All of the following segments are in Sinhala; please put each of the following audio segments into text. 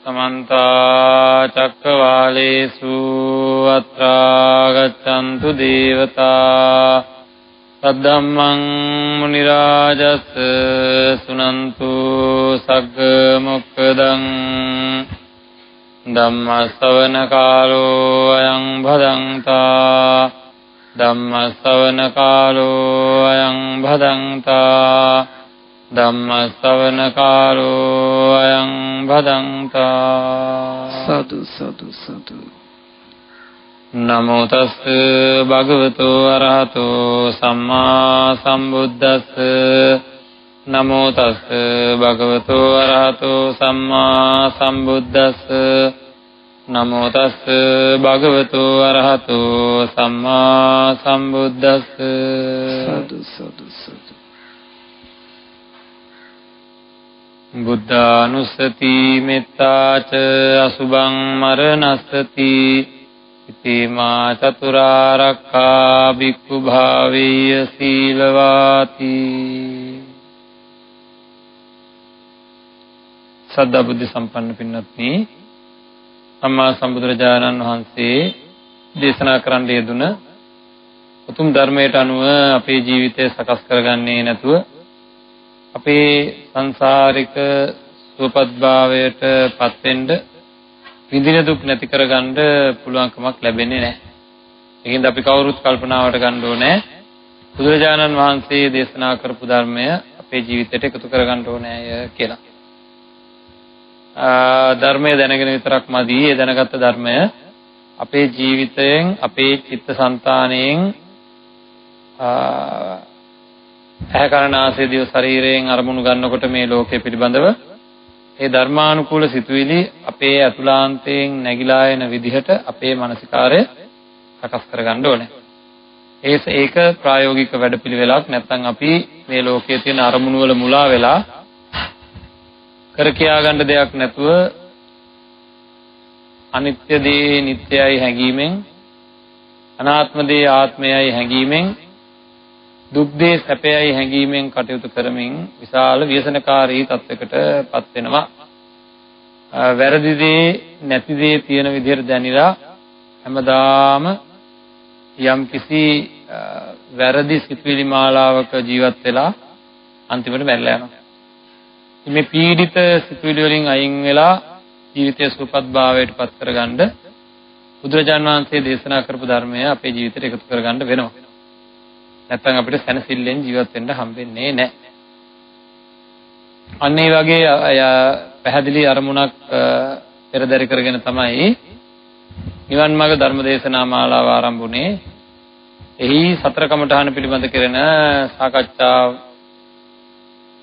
समन्ता चक्रवालेषु अत्रा गच्छन्तु देवता तद्धम्मं मुनिराजस् सुनन्तु सग्मुक्तं धम्मश्रवणकालो अयं भदन्ता धम्मश्रवणकालो अयं भदन्ता धम्मश्रवणकालो अयं भदन्ता साधु साधु साधु नमो तस् भगवतो अरहतो सम्मा सम्बुद्धस् नमो तस् भगवतो अरहतो सम्मा सम्बुद्धस् नमो तस् भगवतो अरहतो सम्मा सम्बुद्धस् साधु साधु साधु बुद्धानुස්සति मेत्ता च अशुभं मरणस्सति इति मा चतुरारक्खा भिक्खु भावेय सीलवाति සද්ධා බුද්ධ සම්පන්න පින්වත්නි සම්මා සම්බුදුරජාණන් වහන්සේ දේශනා කරන්න යෙදුන උතුම් ධර්මයට අනුව අපේ ජීවිතය සකස් කරගන්නේ නැතුව අපේ සංසාරික සුවපත්භාවයට පත් වෙන්න විඳින දුක් නැති කරගන්න පුළුවන්කමක් ලැබෙන්නේ නැහැ. ඒකින්ද අපි කවුරුත් කල්පනාවට ගන්න ඕනේ බුදුරජාණන් වහන්සේ දේශනා කරපු ධර්මය අපේ ජීවිතයට එකතු කරගන්න ඕනේ කියලා. ධර්මය දැනගෙන විතරක් මදි. ඒ දැනගත්ත ධර්මය අපේ ජීවිතයෙන් අපේ චිත්තසංතානයෙන් ඇහැකරනාසය දිව ශරීරයෙන් අරමුණු ගන්නකොට මේ ලෝකය පිළිබඳව ඒ ධර්මානුකූල සිතුවිලි අපේ අතුලාන්තයෙන් නැగిලා එන විදිහට අපේ මානසිකාරය සකස් කරගන්න ඕනේ. ඒක ප්‍රායෝගික වැඩපිළිවෙලක්. නැත්නම් අපි මේ ලෝකයේ තියෙන අරමුණු වල මුලා වෙලා කර කියා ගන්න දෙයක් නැතුව අනිත්‍ය දේ නිට්ටයයි හැඟීමෙන් අනාත්ම දේ ආත්මයයි හැඟීමෙන් දුක් දේ සැපයයි හැඟීමෙන් කටයුතු කරමින් විශාල ව්‍යසනකාරී තත්යකට පත් වෙනවා. වැරදි දේ නැති දේ තියෙන විදිහට දැනিলা හැමදාම යම් කිසි වැරදි සිතුවිලි මාලාවක ජීවත් වෙලා අන්තිමට මැරලා යනවා. මේ පීඩිත සිතුවිලි වලින් අයින් වෙලා ජීවිතය සුවපත් භාවයට පත් කරගන්න බුදුරජාණන් වහන්සේ දේශනා කරපු ධර්මය අපේ ජීවිතයට එකතු කරගන්න වෙනවා. නැත්නම් අපිට සැනසෙල්ලෙන් ජීවත් වෙන්න හම්බෙන්නේ නැහැ. අන්න ඒ වගේ පැහැදිලි අරමුණක් පෙරදරි කරගෙන තමයි නිවන් මාර්ග ධර්ම දේශනා මාලාව ආරම්භ වුණේ. එහි සතර කමඨාන පිළිබඳ කරන සාකච්ඡා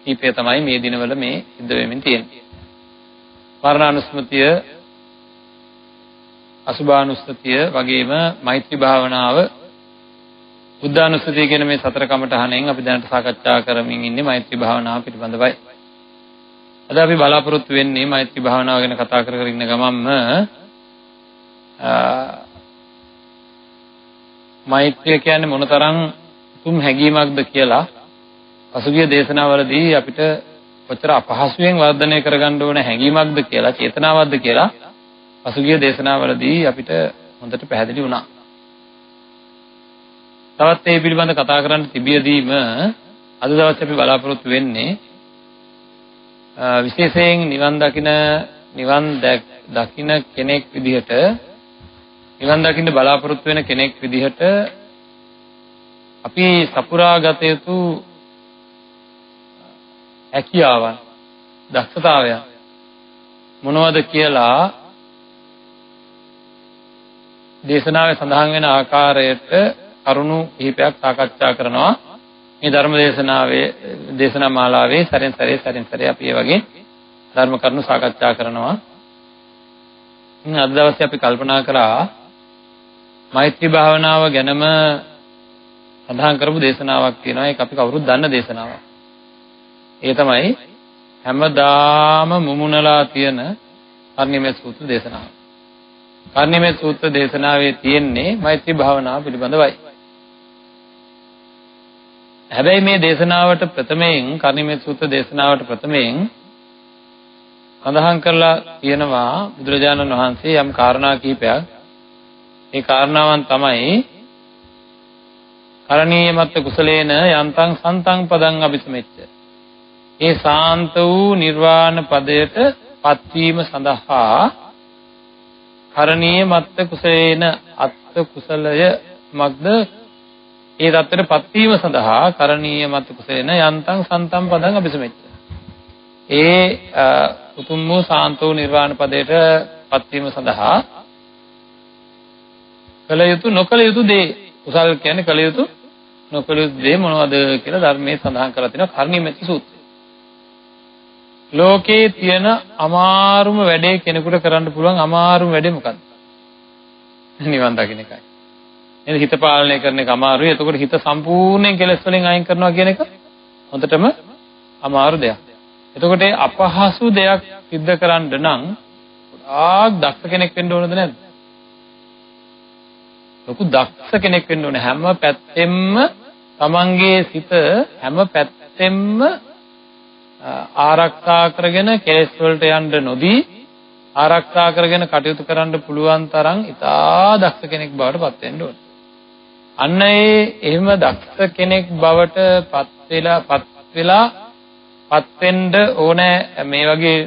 කීපය තමයි මේ දිනවල මේ සිද්ධ වෙමින් තියෙන්නේ. මරණානුස්මතිය, අසුභානුස්සතිය වගේම මෛත්‍රී භාවනාව, බුද්ධානුස්සතිය කියන මේ සතර කමඨහණෙන් අපි දැනට සාකච්ඡා කරමින් ඉන්නේ මෛත්‍රී භාවනාව පිළිබඳවයි. අද අපි බලාපොරොත්තු වෙන්නේ මෛත්‍රී භාවනාව ගැන කතා කර කර ඉන්න ගමන්ම මෛත්‍රිය කියන්නේ මොනතරම් උතුම් හැඟීමක්ද කියලා පසුගිය දේශනාවලදී අපිට කොච්චර අපහසුයෙන් වර්ධනය කරගන්න ඕන හැඟීමක්ද කියලා, චේතනාවක්ද කියලා පසුගිය දේශනාවලදී අපිට හොඳට පැහැදිලි වුණා. තවත් මේ පිළිබඳ කතා කරන්න තිබියදීම අද දවසේ අපි බලාපොරොත්තු වෙන්නේ විශේෂයෙන් නිවන් දකින කෙනෙක් විදිහට, නිවන් දකින්න බලාපොරොත්තු වෙන කෙනෙක් විදිහට අපි සපුරා ගත යුතු හැකියාවන්, දක්ෂතාවයන් මොනවද කියලා දේශනාවේ සඳහන් වෙන ආකාරයට කරුණු කිහිපයක් සාකච්ඡා කරනවා. මේ ධර්ම දේශනා මාලාවේ සැරෙන් සැරේ අපි මේ වගේ ධර්ම කරුණු සාකච්ඡා කරනවා. අද දවසේ අපි කල්පනා කරා මෛත්‍රී භාවනාව ගැනම සඳහන් කරපු දේශනාවක් තියෙනවා. ඒක අපි කවුරුත් දන්න දේශනාවක්. ඒ තමයි හැමදාම මුමුණලා තියෙන කර්ණිමේ සූත්‍ර දේශනාව. කර්ණිමේ සූත්‍ර දේශනාවේ තියෙන්නේ මෛත්‍රී භාවනාව පිළිබඳවයි. හැබැයි මේ දේශනාවට ප්‍රථමයෙන් කර්ණිමේ සූත්‍ර දේශනාවට ප්‍රථමයෙන් සඳහන් කරලා තියෙනවා බුදුරජාණන් වහන්සේ යම් කාරණා කිහිපයක්. ඒ කාරණාවන් තමයි කරණීයමත්ත කුසලේන යන්තං සන්තං පදං අபிසමෙච්ච. ඒ සාන්ත වූ නිර්වාණ පදයට පත්වීම සඳහා කරණීයමත්ත කුසලේන අත්ත කුසලය මග්ද ඒ தත්තට පත්වීම සඳහා කරණීයමත්ත කුසලේන යන්තං සන්තං පදං අபிසමෙච්ච. ඒ උතුම් වූ සාන්ත වූ නිර්වාණ පදයට පත්වීම සඳහා කළ යුතු නොකළ යුතු දේ කුසල් කියන්නේ කළ යුතු නොකළ යුතු දේ මොනවද කියලා ධර්මයේ සඳහන් කරලා තිනවා කරණීයමෙත්ත සූත්‍රය. ලෝකේ තියෙන අමාරුම වැඩේ කෙනෙකුට කරන්න පුළුවන් අමාරුම වැඩේ මොකක්ද? නිවන් දකින්න එකයි. එහෙනම් හිත පාලනය කරන එක අමාරුයි. එතකොට හිත සම්පූර්ණයෙන් කෙලෙස් වලින් අයින් කරනවා කියන එක හොඳටම අමාරු දෙයක්. එතකොට ඒ අපහසු දෙයක් සිද්ධ කරන්න නම් ගොඩාක් දක්ෂ කෙනෙක් වෙන්න ඕනද නැද්ද? ලොකු දක්ෂ කෙනෙක් වෙන්න ඕනේ. හැම පැත්තෙම තමන්ගේ සිත හැම පැත්තෙම ආරක්ෂා කරගෙන කෙලෙස් වලට යන්න නොදී ආරක්ෂා කරගෙන කටයුතු කරන්න පුළුවන් තරම් ඉතා දක්ෂ කෙනෙක් බවට පත් වෙන්න ඕනේ. අන්න එහෙම දක්ෂ කෙනෙක් බවට පත් වෙන්න ඕනේ මේ වගේ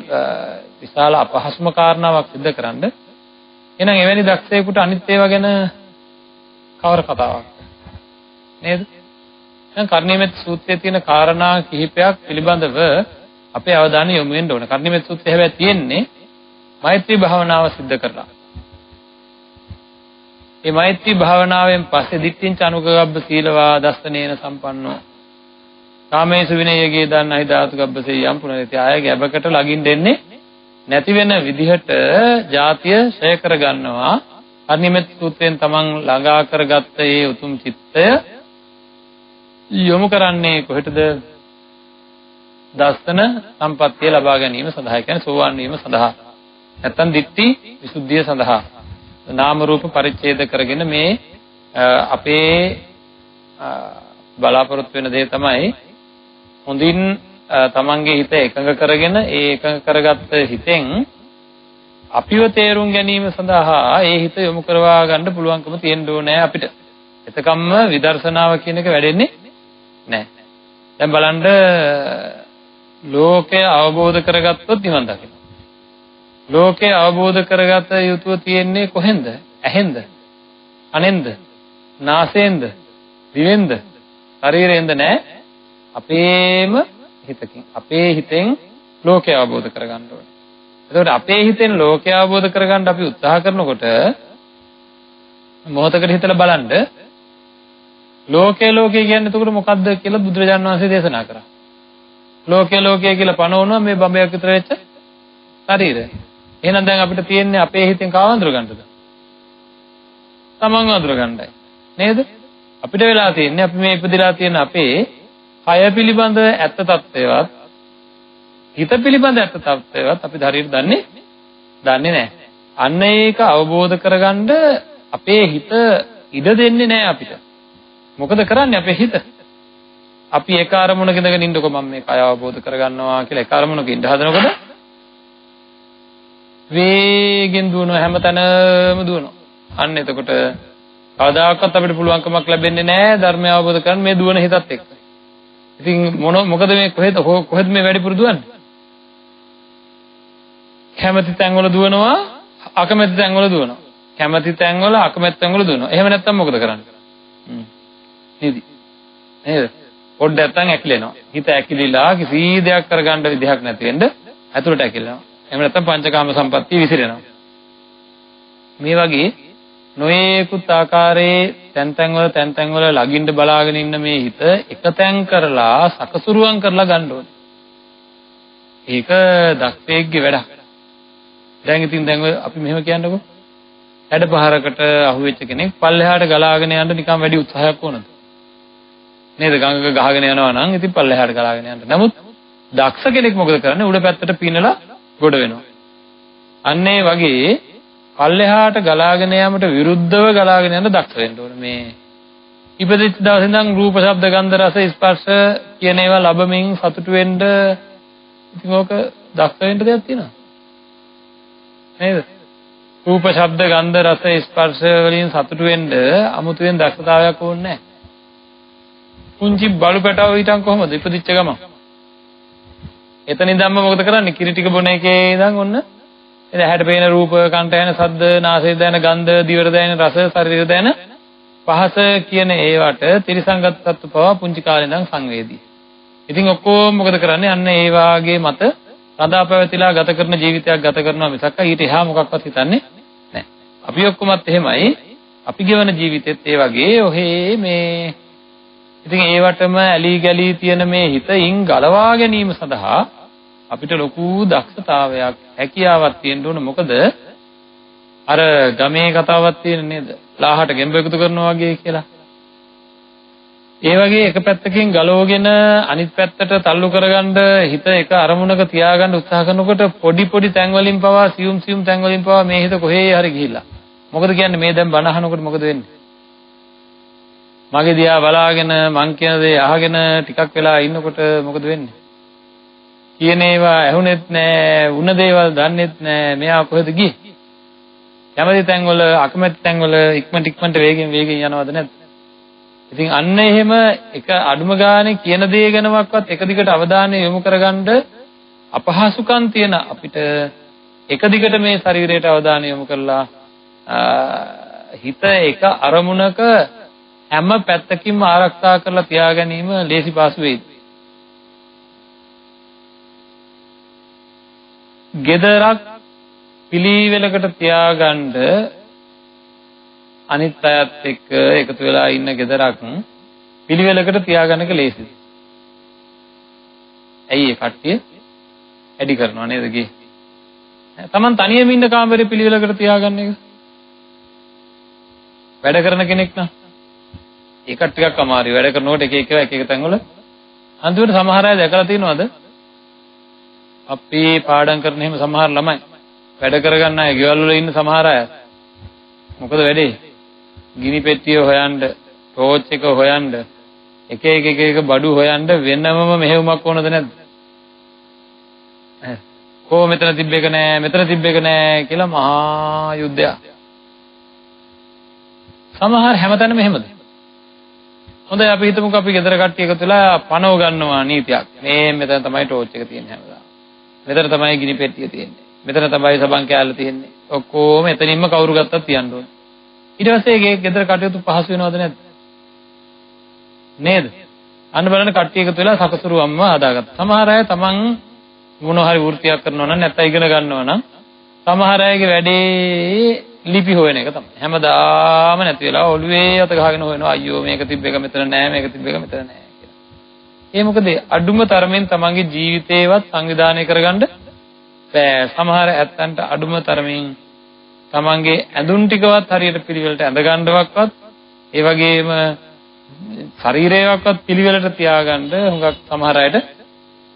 විශාල අපහසුම කාරණාවක් සිදු කරන්න. එහෙනම් එවැනි දක්ෂයෙකුට අනිත් ඒවා ගැන කවර කතාවක් නේද? දැන් කරණීයමෙත්ත සූත්‍රයේ තියෙන කාරණා කිහිපයක් පිළිබඳව අපේ අවධානය යොමු වෙන්න ඕන. කරණීයමෙත්ත සූත්‍රය හැබැයි තියෙන්නේ මෛත්‍රී භාවනාව සිද්ධ කරලා. මේ මෛත්‍රී භාවනාවෙන් පස්සේ දිට්ඨිංච අනුගබ්බ සීලවා දස්සනේන සම්පන්නෝ කාමේසු විනයයේ දන්න හිදාතු ගබ්බසේ යම් පුනරති ආය ගැබකට ලගින් දෙන්නේ නැති වෙන විදිහට ජාතිය ඡය කර ගන්නවා. කරණීයමෙත්ත සූත්‍රයෙන් තමන් ළඟා කරගත්ත ඒ උතුම් චිත්තය යොමු කරන්නේ කොහෙටද? දස්සන සම්පත්තිය ලබා ගැනීම සඳහා. කියන්නේ සෝවාන් වීම සඳහා. නැත්තම් දිට්ඨි විසුද්ධිය සඳහා. නාම රූප පරිච්ඡේද කරගෙන මේ අපේ බලාපොරොත්තු වෙන දේ තමයි හොඳින් තමන්ගේ හිත එකඟ කරගෙන ඒ එකඟ කරගත්ත හිතෙන් අපිව තේරුම් ගැනීම සඳහා ඒ හිත යොමු කරවා ගන්න පුළුවන්කම තියෙන්න ඕනේ අපිට. එතකම්ම විදර්ශනාව කියන එක වැඩෙන්නේ නැහැ. දැන් බලන්න ලෝකය අවබෝධ කරගත්තොත් නිවන් දකින්න. ලෝකය අවබෝධ කරගත යුතුව තියෙන්නේ කොහෙන්ද? ඇහෙන්ද? කනෙන්ද? නාසයෙන්ද? දිවෙන්ද? ශරීරයෙන්ද? නැහැ. අපේම හිතකින්. අපේ හිතෙන් ලෝකය අවබෝධ කරගන්න ඕනේ. එතකොට අපේ හිතෙන් ලෝකය අවබෝධ කරගන්න අපි උත්සාහ කරනකොට මොහොතකට හිතලා බලන්න ලෝකය කියන්නේ එතකොට මොකද්ද කියලා බුදුරජාණන් වහන්සේ දේශනා කරා. ලෝකය කියලා පනවනවා මේ බඹයක් විතර වෙච්ච ශරීරය. එහෙනම් දැන් අපිට තියෙන්නේ අපේ හිතෙන් කාව අඳුර ගන්නද? තමන්ව අඳුර ගන්නයි. නේද? අපිට වෙලා තියෙන්නේ අපි මේ ඉපදිලා තියෙන අපේ කය පිළිබඳ ඇත්ත తත්වයවත් හිත පිළිබඳ ඇත්ත తත්වයවත් අපි හරියට දන්නේ නැහැ. අන්න ඒක අවබෝධ කරගන්න අපේ හිත ඉඩ දෙන්නේ නැහැ අපිට. මොකද කරන්නේ අපේ හිත? අපි එක අරමුණක ඉඳගෙන ඉන්නකො මම මේ කය අවබෝධ කරගන්නවා කියලා එක අරමුණක ඉඳ හදනකොට වේගෙන් දුවනවා හැමතැනම දුවනවා. අන්න එතකොට කවදාකවත් අපිට පුළුවන්කමක් ලැබෙන්නේ නැහැ ධර්මය අවබෝධ කරගන්න මේ දුවන හිතත් එක්ක. ඉතින් මොකද මේ කොහෙද මේ වැඩිපුර දුවන්නේ? කැමැති තැන්වල දුවනවා, අකමැති තැන්වල දුවනවා. කැමැති තැන්වල අකමැති තැන්වල දුවනවා. එහෙම නැත්නම් මොකද කරන්නේ? නේද? පොඩ්ඩක් නැත්නම් ඇකිලෙනවා. හිත ඇකිලිලා කිසි දෙයක් කරගන්න විදිහක් නැති වෙන්න ඇතුළට ඇකිලෙනවා. එහෙම නැත්නම් පංචකාම සම්පත්තිය විසිරෙනවා. මේ වගේ නොයේකුත් ආකාරයේ තැන් වල ලගින්න බලාගෙන ඉන්න මේ හිත එක තැන් කරලා සකසුරුවම් කරලා ගන්න ඕනේ. ඒක දක්ෂයෙක්ගේ වැඩක්. දැන් අපි මෙහෙම කියන්නකෝ. හැඩපහරකට අහුවෙච්ච කෙනෙක් පල්ලෙහාට ගලාගෙන යන්න නිකන් වැඩි උත්සාහයක් ඕනද? නේද? ගඟක ගහගෙන යනවා නම් ඉතින් පල්ලෙහාට ගලාගෙන යන්න. නමුත් දක්ෂ කෙනෙක් මොකද කරන්නේ? උඩ පැත්තට පිනලා ගොඩ වෙනවා. අන්න ඒ වගේ පල්ලෙහාට ගලාගෙන යාමට විරුද්ධව ගලාගෙන යන දක්ෂ වෙන්න ඕනේ. මේ ඉපදිච්ච දවසේ ඉඳන් රූප, ශබ්ද, ගන්ධ, රස, ස්පර්ශ කියන ඒවා ලැබමින් සතුටු වෙන්න ඉතින් ඕක දක්ෂ වෙන්න දෙයක් තියෙනවා. නේද? රූප, ශබ්ද, ගන්ධ, රස, ස්පර්ශ වලින් සතුටු වෙන්න අමුතුවෙන් දක්ෂතාවයක් ඕනේ නැහැ. පුංචි බලු පැටව හිටන් කොහමද ඉපදිච්ච ගම? එතන ඉඳන්ම මොකද කරන්නේ? කිරි ටික බොන එකේ ඉඳන් ඔන්න එද ඇහැට පේන රූප, කනට ඇහෙන ශබ්ද, නාසයට දැනෙන ගන්ධ, දිවට දැනෙන රස, ශරීරයට දැනෙන පහස කියන ඒවට ත්‍රිසංගත තත්ත්ව පවා පුංචි කාලේ ඉඳන් සංවේදී. ඉතින් ඔක්කොම මොකද කරන්නේ? අන්න ඒ වාගේ මත රඳා පැවතිලා ගත කරන ජීවිතයක් ගත කරනවා මිසක් ඊට එහා මොකක්වත් හිතන්නේ නැහැ. අපි ඔක්කොමත් එහෙමයි. අපි ගෙවන ජීවිතෙත් ඒ වගේ ඔහේ මේ ඉතින් ඒවටම ඇලී ගලී තියෙන මේ හිතින් ගලවා ගැනීම සඳහා අපිට ලොකු දක්ෂතාවයක් හැකියාවක් තියෙන්න ඕන. මොකද අර ගමේ කතාවක් තියෙන නේද? ලාහට ගෙම්බ එකතු කරනවා වගේ කියලා. ඒ වගේ එක පැත්තකින් ගලවගෙන අනිත් පැත්තට තල්ලු කරගන්න හිත එක අරමුණක තියාගන්න උත්සාහ කරනකොට පොඩි පොඩි තැන් වලින් පවා සියුම් සියුම් තැන් වලින් පවා මේ හිත කොහේ හරි ගිහිල්ලා. මොකද කියන්නේ මේ දැන් බණ අහනකොට මොකද වෙන්නේ? මගේ දිහා බලාගෙන මං කියන දේ අහගෙන ටිකක් වෙලා ඉන්නකොට මොකද වෙන්නේ? කියන ඒවා ඇහුනෙත් නෑ, වුණ දේවල් දන්නෙත් නෑ. මෙයා කොහෙද ගියේ? කැමති තැන්වල, අකමැති තැන්වල ඉක්මනට වේගෙන් යනවද නැද්ද? ඉතින් අන්න එහෙම එක අඩුම ගානේ කියන දේ ගැනවත් එක දිගට අවධානය යොමු කරගන්න අපහසුකම් තියෙන අපිට එක දිගට මේ ශරීරයට අවධානය යොමු කරලා හිත එක අරමුණක හැම පැත්තකින්ම ආරක්ෂා කරලා තියා ගැනීම ලේසි පාසු වෙයි. ගෙදරක් පිළිවෙලකට තියාගන්න අනිත් අයත් එක්ක එකතු වෙලා ඉන්න ගෙදරක් පිළිවෙලකට තියාගන්න එක ලේසියි. ඇයි ඒ කට්ටිය ඇඩි කරනවා නේද ගේ? Taman තනියම ඉන්න කාමරේ පිළිවෙලකට තියාගන්න එක. වැඩ කරන කෙනෙක් නම් ඒකට ටිකක් අමාරුයි. වැඩ කරනකොට එක එක තැන්වල අන්තිමට සමහර අය දැකලා තියෙනවද? අපි පාඩම් කරන එහෙම සමහර ළමයි වැඩ කරගන්න අය ගෙවල් වල ඉන්න සමහර අය මොකද වැඩේ? ගිනි පෙට්ටිය හොයන්න, ටෝච් එක හොයන්න, එක බඩු හොයන්න වෙනමම මෙහෙයුමක් ඕනද නැද්ද? කො මෙතන තිබ්බේක නෑ, මෙතන තිබ්බේක නෑ කියලා මහා යුද්ධයක්. සමහර හැමතැනම එහෙමද? හොඳයි අපි හිතමුකෝ අපි ගෙදර කට්ටිය එකතු වෙලා පණව ගන්නවා නීතියක්. මේ මෙතන තමයි ටෝච් එක තියෙන්නේ හැමදාම. මෙතන තමයි ගිනි පෙට්ටිය තියෙන්නේ. මෙතන තමයි සබන් කෑල්ල තියෙන්නේ. ඔක්කොම එතනින්ම කවුරු ගත්තත් තියන්න ඕනේ. ඊට පස්සේ ඒ ගෙදර කටයුතු පහසු වෙනවද නැද්ද? නේද? අන්න බලන්න කට්ටිය එකතු වෙලා සකසුරුවම්ම හදාගත්තා. සමහර අය තමන් මොන හරි වෘත්තියක් කරනවා නම් නැත්නම් ඉගෙන ගන්නවා නම් සමහර අයගේ වැඩේ ලිපි හොයන එක තමයි. හැමදාම නැති වෙලා ඔළුවේ අත ගහගෙන හොයනවා අයියෝ මේක තිබ්බ එක මෙතන නෑ මේක තිබ්බ එක මෙතන නෑ කියලා. ඒ මොකද අඩුම තරමින් තමන්ගේ ජීවිතේවත් සංවිධානය කරගන්න බෑ. සමහර ඇත්තන්ට අඩුම තරමින් තමන්ගේ ඇඳුම් ටිකවත් හරියට පිළිවෙලට ඇඳ ගන්නවක්වත් ඒ වගේම ශරීරයවත් පිළිවෙලට තියාගන්න හුඟක් සමහර අයට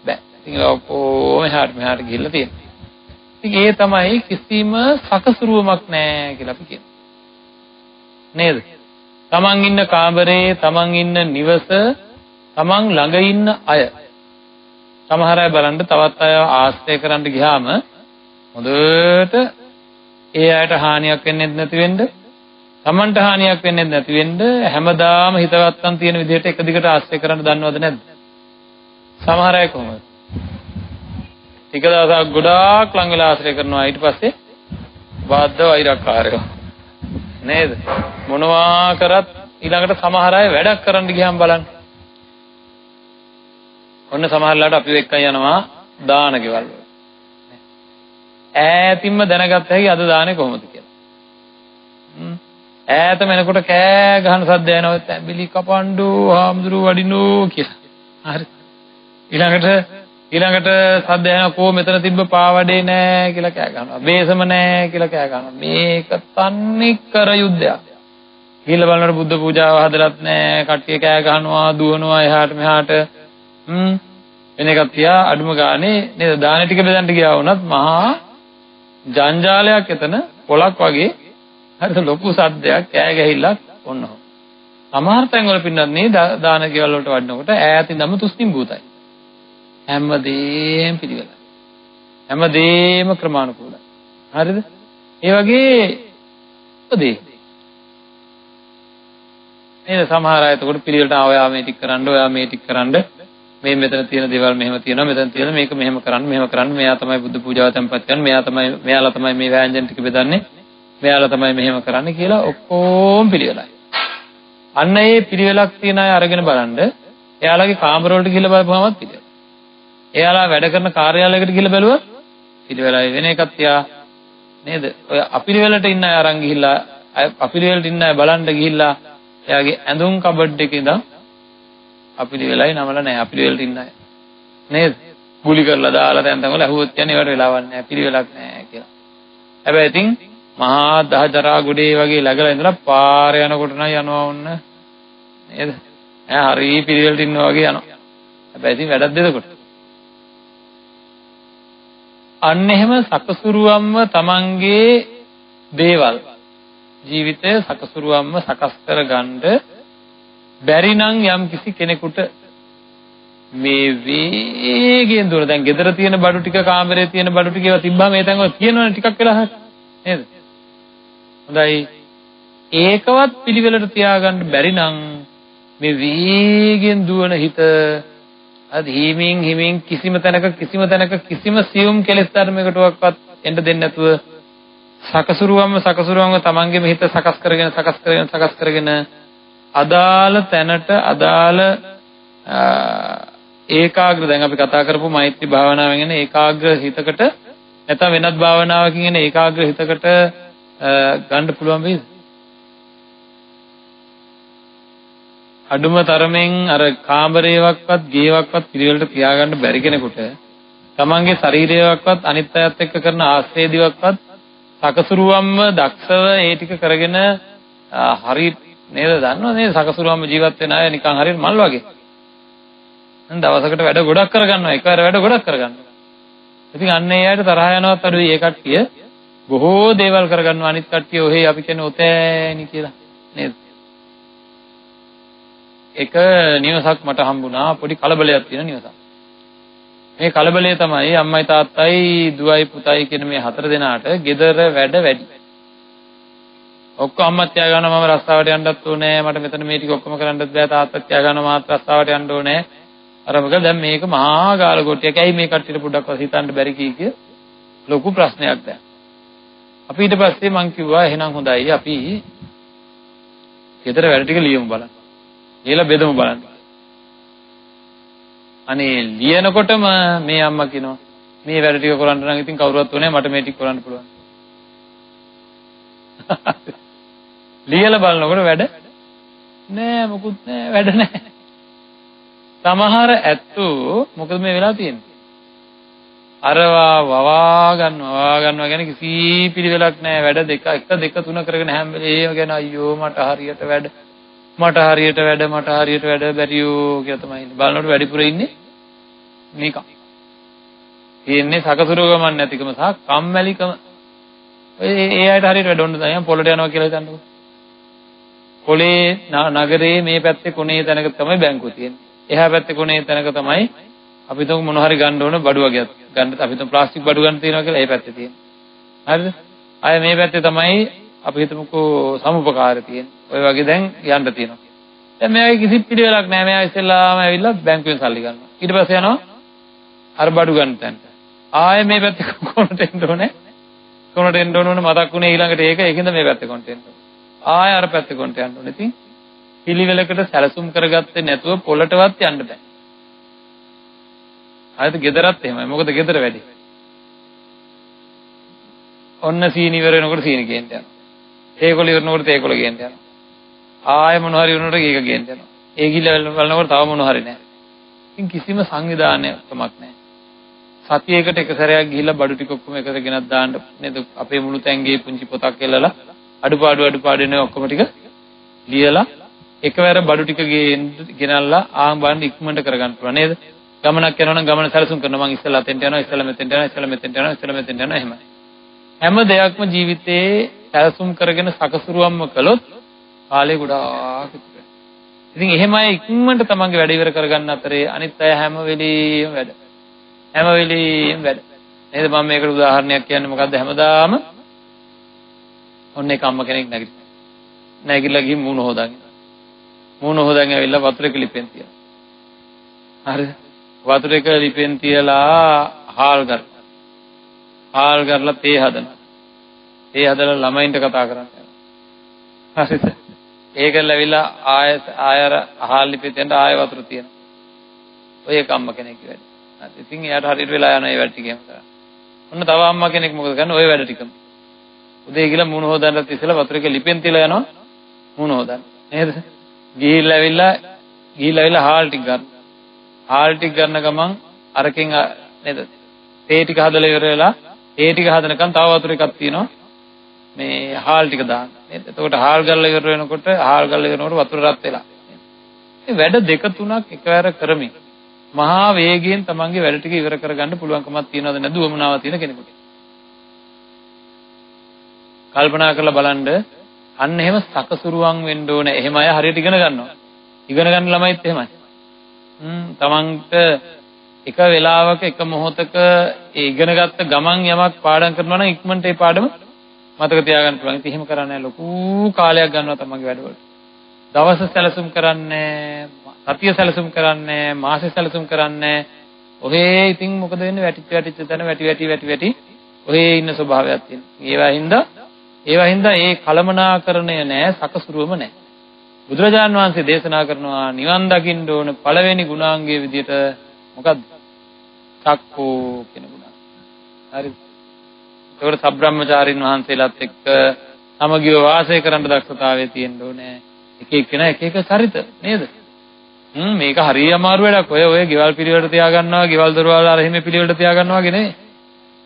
බෑ. ඉතින් ඔක්කොම මෙහාට ගිහිල්ලා තියෙනවා. ඉතින් ඒ තමයි කිසිම සකසුරුවමක් නැහැ කියලා අපි කියනවා. නේද? තමන් ඉන්න කාමරේ, තමන් ඉන්න නිවස, තමන් ළඟ ඉන්න අය. සමහර අය බලන්න තවත් අය ආශ්‍රය කරන්න ගියාම හොඳට ඒ අයට හානියක් වෙන්නේ නැති වෙන්න, තමන්ට හානියක් වෙන්නේ නැති වෙන්න හැමදාම හිතවත්කම් තියෙන විදිහට එක දිගට ආශ්‍රය කරන්න දන්නවද නැද්ද? සමහර අය කොහොමද? ටික දවසක් ගොඩාක් ලඟ වෙලා ආශ්‍රය කරනවා ඊට පස්සේ බාද්ද වෛරක්කාරයෝ නේද? මොනවා කරත් ඊළඟට සමහර අය වැඩක් කරන්න ගියාම බලන්න. ඔන්න සමහරලාට අපි එක්ක යනවා දාන ගෙවල් වල. ඈතින්ම දැනගත්ත හැකි අද දාන්නේ කොහොමද කියලා. ඈතම එනකොට කෑ ගහන සද්ද එනවා තැඹිලි කපන්ඩු හාමුදුරු වඩිනෝ කියලා. හරි. ඊළඟට සද්ද එනවා කෝ මෙතන තිබ්බ පාවඩේ නෑ කියලා කෑ ගහනවා. බේසම නෑ කියලා කෑ ගහනවා. මේක තන්නේ කර යුද්ධයක්. ගිහිල්ලා බලනකොට බුද්ධ පූජාව හදලත් නෑ. කට්ටිය කෑ ගහනවා, දුවනවා එහාට මෙහාට. වෙන එකක් තියා අඩුම ගානේ නේද දාන ටික බෙදන්න ගියා වුණත් මහා ජංජාලයක් එතන පොලක් වගේ හරිද ලොකු සද්දයක් කෑ ගැහිල්ලක් ඔන්නෝ. සමහර තැන්වල පින්නත් නේ දාන ගෙවල් වලට වඩනකොට ඈතින්දම තුස්තිම් භූතයි. හැමදේම පිළිවෙලයි. හැමදේම ක්‍රමානුකූලයි. හරිද? ඒ වගේ උදේ නේද? සමහර අය එතකොට පිළිවෙලට ඔයා මේ ටික කරන්න, ඔයා මේ ටික කරන්න, මේ මෙතන තියෙන දේවල් මෙහෙම තියෙනවා, මෙතන තියෙන මේක මෙහෙම කරන්න, මෙයා තමයි බුද්ධ පූජාව tempත් කරන්නේ, මෙයාලා තමයි මේ වෑංජන ටික බෙදන්නේ, මෙයාලා තමයි මෙහෙම කරන්නේ කියලා ඔක්කොම පිළිවෙලයි. අන්න ඒ පිළිවෙලක් තියන අය අරගෙන බලන්න. එයාලගේ කාමර වලට ගිහිල්ලා බලපුවමත් පිළිවෙල. එයාලා වැඩ කරන කාර්යාලයකට ගිහිල්ලා බැලුවා පිළිවෙලයි. වෙන එකක් තියා නේද? ඔය අපිළිවෙලට ඉන්න අය අරන් ගිහිල්ලා අපිළිවෙලට ඉන්න අය බලන්න ගිහිල්ලා එයාගේ ඇඳුම් කබඩ් එකේ ඉඳන් අපිළිවෙලයි නමල නැහැ. අපිළිවෙලට ඉන්න අය නේද? ගුලි කරලා දාලා දැන් තංගල ඇහුවොත් කියන්නේ ඒවට වෙලාවක් නැහැ. පිළිවෙලක් නැහැ කියලා. හැබැයි ඉතින් මහා දහජරා ගොඩේ වගේ läගලා ඉඳලා පාර යනකොට නම් යනවා වොන්න නේද? හරි පිළිවෙලට ඉන්නවා වගේ යනවා. හැබැයි ඉතින් වැඩක් දෙදකොට. අන්න එහෙම සකසුරුවම්ම තමන්ගේ දේවල් ජීවිතය සකසුරුවම්ම සකස් කරගන්න බැරි නම් යම් කිසි කෙනෙකුට මේ වේගයෙන් දුර දැන් ගෙදර තියෙන බඩු ටික කාමරේ තියෙන බඩු ටික ඒවා තිබ්බම මේ තැන්වල තියෙනවනේ ටිකක් වෙලා හරි නේද? හොඳයි ඒකවත් පිළිවෙලට තියාගන්න බැරි නම් මේ වේගයෙන් දුවන හිත අද හිමින් කිසිම තැනක කිසිම සියුම් කෙලෙස් ධර්මයකටවත් එන්න දෙන්නේ නැතුව සකසුරුවම්ම තමන්ගේම හිත සකස් කරගෙන අදාළ තැනට අදාළ ඒකාග්‍ර දැන් අපි කතා කරපු මෛත්‍රී භාවනාවෙන් එන ඒකාග්‍ර හිතකට නැත්නම් වෙනත් භාවනාවකින් එන ඒකාග්‍ර හිතකට ගන්න පුළුවන් වේද? අඩුම තරමෙන් අර කාමරේවක්වත් ගේවක්වත් පිළිවෙලට තියාගන්න බැරි කෙනෙකුට තමන්ගේ ශරීරයවක්වත් අනිත් අයත් එක්ක කරන ආශ්‍රේදීවක්වත් සකසුරුවම්ම දක්ෂව ඒ ටික කරගෙන හරි නේද දන්නවද නේද සකසුරුවම්ම ජීවත් වෙන අය නිකන් හරියට මල් වගේ දැන් දවසකට වැඩ ගොඩක් කරගන්නවා එකවර වැඩ ගොඩක් කරගන්නවා ඉතින් අන්න ඒ අයට තරහ යනවත් අඩුයි ඒ කට්ටිය බොහෝ දේවල් කරගන්නවා අනිත් කට්ටිය ඔහේ අපි කියන්නේ ඔතෑනි කියලා නේද එක නිවසක් මට හම්බුණා පොඩි කලබලයක් තියෙන නිවසක්. මේ කලබලය තමයි අම්මයි තාත්තයි දුවයි පුතයි කියන මේ හතර දෙනාට ගෙදර වැඩ වැඩි. ඔක්කොම අම්මත් තියා ගන්නවා මම රස්සාවට යන්නත් ඕනේ මට මෙතන මේ ටික ඔක්කොම කරන්නත් බෑ තාත්තත් තියා ගන්නවා මාත් රස්සාවට යන්න ඕනේ. අර මොකද දැන් මේක මහා ගාල කොටියක්. ඇයි මේ කට්ටියට පොඩ්ඩක්වත් හිතන්න බැරි කිය ලොකු ප්‍රශ්නයක් දැන්. අපි ඊට පස්සේ මං කිව්වා එහෙනම් හොඳයි අපි ගෙදර වැඩ ටික ලියමු බලන්න. ලියලා බෙදමු බලන්න. අනේ ලියනකොටම මේ අම්මා කියනවා මේ වැඩ ටික කරන්න නම් ඉතින් කවුරුවත් ඕනේ මට මේ ටික කරන්න පුළුවන්. ලියලා බලනකොට වැඩ නෑ මොකුත් නෑ වැඩ නෑ. සමහර ඇත්තෝ මොකද මේ වෙලා තියෙන්නේ? අරවා වවා ගන්නවා කියන්නේ කිසි පිළිවෙලක් නෑ වැඩ දෙක 1 2 3 කරගෙන හැම වෙලේම කියන අයියෝ මට හරියට වැඩ බැරියෝ කියලා තමයි ඉන්නේ. බලනකොට වැඩිපුර ඉන්නේ මේක. ඉන්නේ සකසුරුව ගමන් නැතිකම සහ කම්මැලිකම. ඒ අයට හරියට වැඩ ඕන නැහැ. පොළට යනවා කියලා හිතන්නකෝ. පොළේ නගරේ මේ පැත්තේ කොනේ තැනක තමයි බැංකුව තියෙන්නේ. එහා පැත්තේ කොනේ තැනක තමයි අපි තුමු මොන හරි ගන්න ඕන බඩු වගේක් ගන්න. අපි තුමු ප්ලාස්ටික් බඩු ගන්න තියෙනවා කියලා ඒ පැත්තේ තියෙන්නේ. හරිද? ආය මේ පැත්තේ තමයි අපි හිතමුකෝ සමුපකාරය තියෙන්නේ. ඔය වගේ දැන් යන්න තියෙනවා. දැන් මෙයාගේ කිසි පිළිවෙලක් නැහැ. මෙයා ඉස්සෙල්ලාම ඇවිල්ලා බැංකුවෙන් සල්ලි ගන්නවා. ඊට පස්සේ යනවා අර බඩු ගන්න තැනට. ආයේ මේ පැත්තේ කොනට එන්න ඕනේ. කොනට එන්න ඕන මතක් වුණේ ඊළඟට ඒකින්ද මේ පැත්තේ කොනට එන්න ඕනේ. ආයේ අර පැත්තේ කොනට යන්න ඕනේ. ඉතින් පිළිවෙලකට සැලසුම් කරගත්තේ නැතුව පොළටවත් යන්න බෑ. ආයෙත් ගෙදරත් එහෙමයි. මොකද ගෙදර වැඩි. ඔන්න සීනි ඉවර වෙනකොට සීනි ගේන්න යනවා. ඒකොල ඉවරනකොට ඒකොල ගේන්න යනවා. ආයෙ මොන හරි වුණොත් ඒක ගේන්න යනවා. ඒ ගිහිල්ලා බලනකොට තව මොන හරි නැහැ. ඉතින් කිසිම සංවිධානයක්මක් නැහැ. සතියේකට එක සැරයක් ගිහිල්ලා බඩු ටික ඔක්කොම එකට ගෙනත් දාන්න නේද? අපේ මුළු තැන්ගේ පුංචි පොතක් එල්ලලා අඩුපාඩු නේ ඔක්කොම ටික ලියලා එකවර බඩු ටික ගෙනල්ලා ආන් බලන්න ඉක්මනට කරගන්න පුළුවන් නේද? ගමනක් යනවා නම් ගමන සැලසුම් කරනවා මං ඉස්සෙල්ලා අතෙන්ට යනවා ඉස්සෙල්ලා මෙතෙන්ට යනවා එහෙමයි. හැම දෙයක්ම ජීවිතේ සැලසුම් කරගෙන සකසුරුවම්ම කළොත් කාලේ ගොඩාක් ඉතුරුයි. ඉතින් එහෙමයි ඉක්මනට තමන්ගේ වැඩ ඉවර කරගන්න අතරේ අනිත් අය හැම වෙලෙම වැඩ. නේද? මම මේකට උදාහරණයක් කියන්නේ මොකද්ද? හැමදාම ඔන්න එක අම්ම කෙනෙක් නැගිටලා ගිහින් මූණ හොදාගෙන. මූණ හොදාගෙන ඇවිල්ලා වතුර එක ලිපෙන් තියලා. හරිද? වතුර එක ලිපෙන් තියලා හාල් කරලා. හාල් කරලා තේ හදනවා. තේ හදලා ළමයින්ට කතා කරන්නේ. හරිද? ඒකල ඇවිල්ලා ආය හාල් ලිපෙන් තියන්න ආය වතුර තියනවා. ඔය එක අම්ම කෙනෙක් වැඩි. හරි. ඉතින් එයාට හරියට වෙලා යනවා ඒ වැඩ ටිකම කරා. ඔන්න තව අම්මා කෙනෙක් මොකද කරන්නේ? ඔය වැඩ ටිකම. උදේ ගිහලා මූණ හොදන්නත් ඉස්සෙල්ලා වතුර එක ලිපෙන් තියලා යනවා මූණ හොදන්න. නේද? ගිහිල්ලා ඇවිල්ලා හාල් ටික ගන්න. හාල් ටික ගන්න ගමන් අරකින් නේද? තේ ටික හදලා ඉවර වෙලා තේ ටික හදනකන් තව වතුර එකක් තියෙනවා. මේ හාල් ටික දාන්න. නේද? එතකොට හාල් ගල්ලා ඉවර වෙනකොට වතුර රත් වෙලා. මේ වැඩ දෙක තුනක් එකවර කරමින් මහා වේගයෙන් තමන්ගේ වැඩ ටික ඉවර කරගන්න පුළුවන්කමක් තියනවද නැද්ද උවමනාවක් තියෙන කෙනෙකුට? කල්පනා කරලා බලන්න. අන්න එහෙම සකසුරුවන් වෙන්න ඕනේ. එහෙම අය හරියට ඉගෙන ගන්නවා. ඉගෙන ගන්න ළමයිත් එහෙමයි. තමන්ට එක වෙලාවක එක මොහොතක ඒ ඉගෙනගත්ත ගමන් යමක් පාඩම් කරනවා නම් ඉක්මනට ඒ පාඩම මතක තියාගන්න පුළුවන්. ඉතින් එහෙම කරන්නේ ලොකු කාලයක් ගන්නවා තමන්ගේ වැඩවලට. දවස් සැලසුම් කරන්නේ, සතිය සැලසුම් කරන්නේ, මාස සැලසුම් කරන්නේ. ඔහේ ඉතින් මොකද වෙන්නේ? වැටිච්ච තැන වැටි ඔහේ ඉන්න ස්වභාවයක් තියෙනවා. ඒවා හින්දා ඒ කලමනාකරණය නැහැ, සකසුරුවම නැහැ. බුදුරජාණන් වහන්සේ දේශනා කරනවා නිවන් දකින්න ඕන පළවෙනි ගුණාංගයේ විදිහට මොකද්ද? සක්කෝ කියන ගුණාංගය. හරිද? ඒකට සබ්‍රාහ්මචාරින් වහන්සේලාත් එක්ක සමගිව වාසය කරන්න දක්ෂතාවය තියෙන්න ඕනේ. එක එක්කෙනා එක එක චරිත නේද? මේක හරිය අමාරු වැඩක්. ඔය ගෙවල් පිළිවෙලට තියාගන්නවා, ගෙවල් දොරවල් අර එහෙම පිළිවෙලට තියාගන්නවා වගේ නෙවෙයි.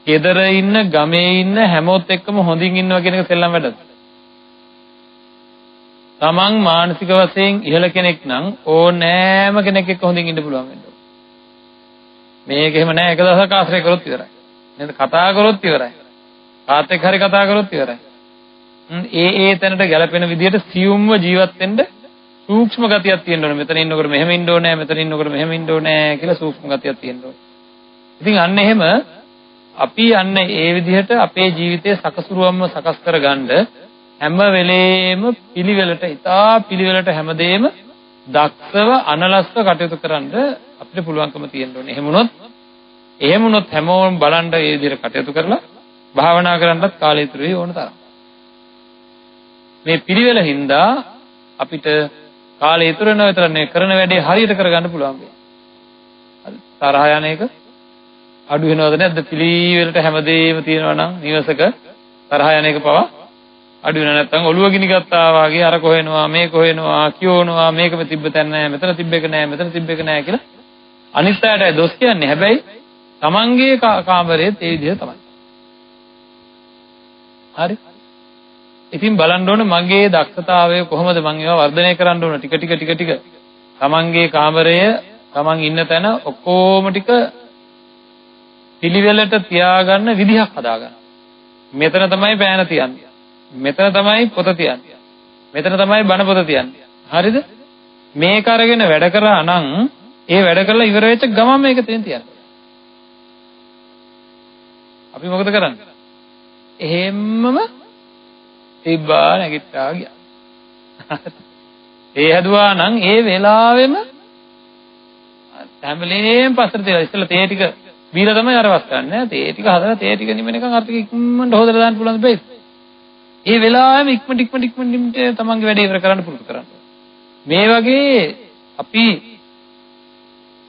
ගෙදර ඉන්න ගමේ ඉන්න හැමෝත් එක්කම හොඳින් ඉන්නවා කියන එක සෙල්ලම් වැඩක්. තමන් මානසික වශයෙන් ඉහළ කෙනෙක් නම් ඕනෑම කෙනෙක් එක්ක හොඳින් ඉන්න පුළුවන් වෙන්න ඕනේ. මේක එහෙම නෑ එක දවසක් ආශ්‍රය කරොත් ඉවරයි. නේද? කතා කරොත් ඉවරයි. කාත් එක්ක හරි කතා කරොත් ඉවරයි. ඒ තැනට ගැලපෙන විදිහට සියුම්ව ජීවත් වෙන්න සූක්ෂම ගතියක් තියෙන්න ඕනේ. මෙතන ඉන්නකොට මෙහෙම ඉන්න ඕනේ, මෙතන ඉන්නකොට මෙහෙම ඉන්න ඕනේ කියලා සූක්ෂම ගතියක් තියෙන්න ඕනේ. ඉතින් අන්න එහෙම අපි අන්න ඒ විදිහට අපේ ජීවිතය සකසුරුවම්ම සකස් කරගන්න හැම වෙලේම පිළිවෙලට හැමදේම දක්ෂව අනලස්ව කටයුතු කරන්න අපිට පුළුවන්කම තියෙන්න ඕනේ. එහෙම වුණොත් හැමෝම බලන්න මේ විදිහට කටයුතු කරලා භාවනා කරන්නත් කාලය ඉතුරු වෙයි ඕන තරම්. මේ පිළිවෙල හින්දා අපිට කාලය ඉතුරු වෙනවා විතර නෙවෙයි කරන වැඩේ හරියට කරගන්න පුළුවන් වෙයි. හරි තරහ යන එක අඩු වෙනවද නැද්ද? පිළිවෙලට හැමදේම තියෙනවා නම් නිවසක තරහ යන එක පවා අඩු වෙනවා. නැත්නම් ඔළුව ගිනි ගත්තා වාගේ අර කොහෙනවා මේ කොහෙනවා කියෝනවා මේකම තිබ්බ තැන නැහැ මෙතන තිබ්බ එක නැහැ මෙතන තිබ්බ එක නැහැ කියලා අනිත් අයටයි දොස් කියන්නේ. හැබැයි තමන්ගේ කාමරේත් ඒ විදිහ තමයි. හරි. ඉතින් බලන්න ඕන මගේ දක්ෂතාවය කොහොමද මම ඒවා වර්ධනය කරන්න ඕන ටික. තමන්ගේ කාමරය තමන් ඉන්න තැන ඔක්කොම ටික පිළිවෙලට තියාගන්න විදිහක් හදාගන්න. මෙතන තමයි පෑන තියන්නේ. මෙතන තමයි පොත තියන්නේ. මෙතන තමයි බණ පොත තියන්නේ. හරිද? මේක අරගෙන වැඩ කරා නම් ඒ වැඩ කරලා ඉවර වෙච්ච ගමන් මේක තියන්නේ. අපි මොකද කරන්නේ? එහෙම්මම තිබ්බා නැගිට්ටා ගියා. ඒ හැදුවා නම් ඒ වෙලාවෙම හැමලේම පස්සට තියලා ඉස්සෙල්ලා තේ ටික බීලා තමයි අරවස් ගන්න. තේ ටික හදලා තේ ටික නිමෙනකන් අර ටික ඉක්මනට හොදලා දාන්න පුළුවන් බෑයි. ඒ වෙලාවෙම ඉක්මනට තමන්ගේ වැඩේ ඉවර කරන්න පුරුදු කරන්න. මේ වගේ අපි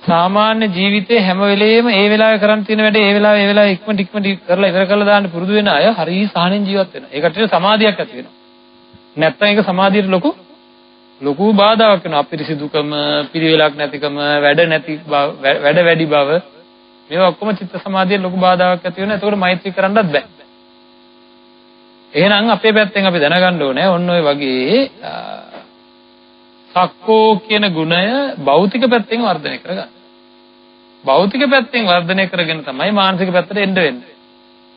සාමාන්‍ය ජීවිතේ හැම වෙලේම ඒ වෙලාවේ කරන්න තියෙන වැඩේ ඒ වෙලාවේ ඉක්මනට කරලා ඉවර කරලා දාන්න පුරුදු වෙන අය හරිය සාහනෙන් ජීවත් වෙනවා. ඒකට සමාධියක් ඇති වෙනවා. නැත්නම් ඒක සමාධියට ලොකු බාධාවක් වෙනවා. අපිරිසිදුකම, පිළිවෙලක් නැතිකම, වැඩ වැඩි බව මේවා ඔක්කොම චිත්ත සමාධියට ලොකු බාධාවක් ඇති වෙනවා. ඒකට මෛත්‍රී කරන්නත් බෑ. එහෙනම් අපේ පැත්තෙන් අපි දැනගන්න ඕනේ ඔන්න ඔය වගේ සක්කෝ කියන ගුණය භෞතික පැත්තෙන් වර්ධනය කරගන්න. භෞතික පැත්තෙන් වර්ධනය කරගෙන තමයි මානසික පැත්තට එන්න වෙන්නේ.